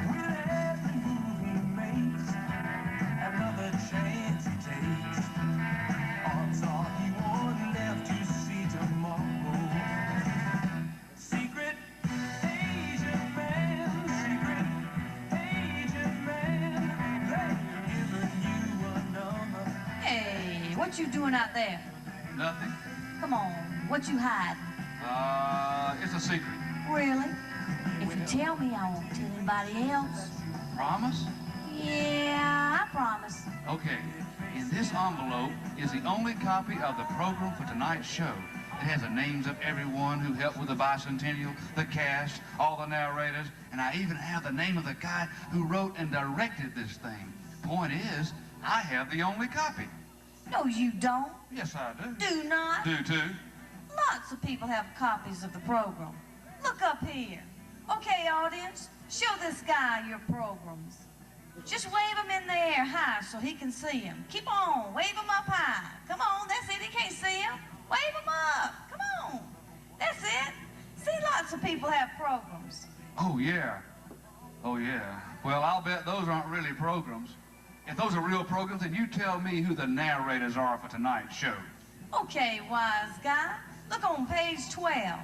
Speaker 4: With every move he makes, another chance he takes. Odds are he won't live to see tomorrow. Secret Asian man, secret Asian man, they've given you a number.
Speaker 10: Hey, what you doing out there?
Speaker 6: Nothing.
Speaker 10: Come on, what you hiding?
Speaker 6: It's a secret.
Speaker 10: Really? If you tell me, I won't tell anybody else.
Speaker 6: Promise?
Speaker 10: Yeah, I promise.
Speaker 6: Okay. In this envelope is the only copy of the program for tonight's show. It has the names of everyone who helped with the Bicentennial, the cast, all the narrators, and I even have the name of the guy who wrote and directed this thing. Point is, I have the only copy.
Speaker 10: No, you don't.
Speaker 6: Yes, I do.
Speaker 10: Do not.
Speaker 6: Do too.
Speaker 10: Lots of people have copies of the program. Look up here. Okay, audience, show this guy your programs. Just wave them in the air high so he can see them. Keep on, wave them up high. Come on, that's it, he can't see them. Wave them up, come on. That's it. See, lots of people have programs.
Speaker 6: Oh, yeah. Oh, yeah. Well, I'll bet those aren't really programs. If those are real programs, then you tell me who the narrators are for tonight's show.
Speaker 10: Okay, wise guy, look on page 12.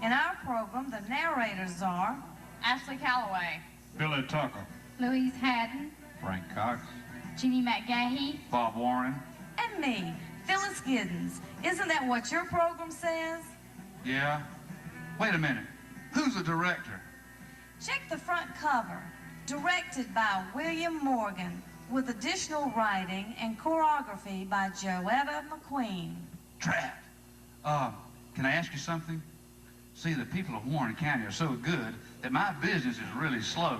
Speaker 10: In our program, the narrators are
Speaker 8: Ashley Calloway,
Speaker 3: Billy Tucker,
Speaker 7: Louise Haddon,
Speaker 21: Frank Cox,
Speaker 7: Jeannie McGahee,
Speaker 6: Bob Warren.
Speaker 10: and me, Phyllis Giddens. Isn't that what your program says?
Speaker 6: Yeah. Wait a minute. Who's the director?
Speaker 10: Check the front cover. Directed by William Morgan, with additional writing and choreography by Joetta McQueen.
Speaker 6: Trapped. Can I ask you something? See, the people of Warren County are so good that my business is really slow.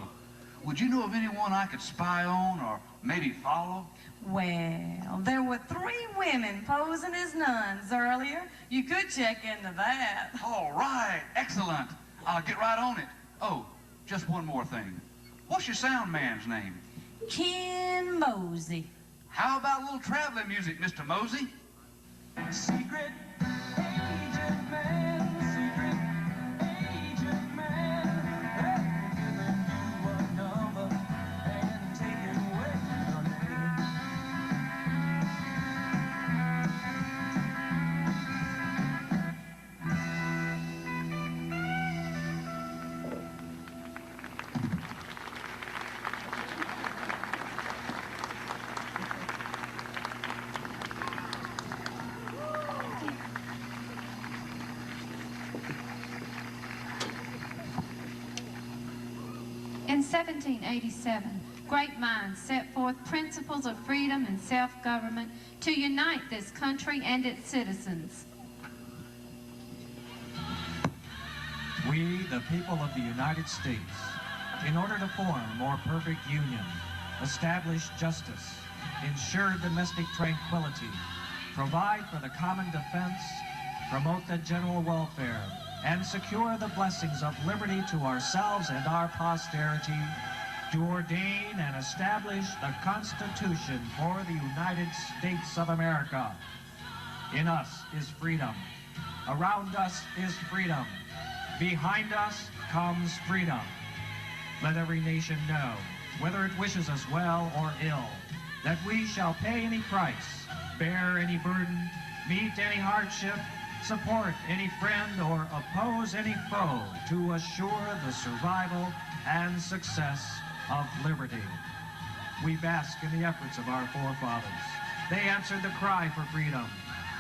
Speaker 6: Would you know of anyone I could spy on or maybe follow?
Speaker 10: Well, there were 3 women posing as nuns earlier. You could check into that.
Speaker 6: All right. Excellent. I'll get right on it. Oh, just one more thing. What's your sound man's name?
Speaker 10: Ken Mosey.
Speaker 6: How about a little traveling music, Mr. Mosey?
Speaker 4: Secret Asian man, secret Asian man, they've given you a number and taken away your name.
Speaker 7: In 1787, great minds set forth principles of freedom and self-government to unite this country and its citizens.
Speaker 1: We, the people of the United States, in order to form a more perfect union, establish justice, ensure domestic tranquility, provide for the common defense, promote the general welfare, and secure the blessings of liberty to ourselves and our posterity, to ordain and establish the Constitution for the United States of America. In us is freedom. Around us is freedom. Behind us comes freedom. Let every nation know, whether it wishes us well or ill, that we shall pay any price, bear any burden, meet any hardship, support any friend, or oppose any foe to assure the survival and success of liberty. We bask in the efforts of our forefathers. They answered the cry for freedom.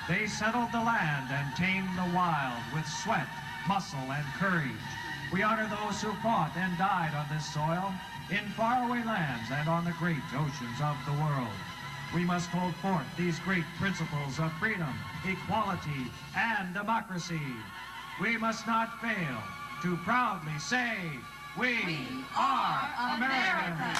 Speaker 1: They settled the land and tamed the wild with sweat, muscle, and courage. We honor those who fought and died on this soil, in faraway lands and on the great oceans of the world. We must hold forth these great principles of freedom, equality, and democracy. We must not fail to proudly say, we are Americans.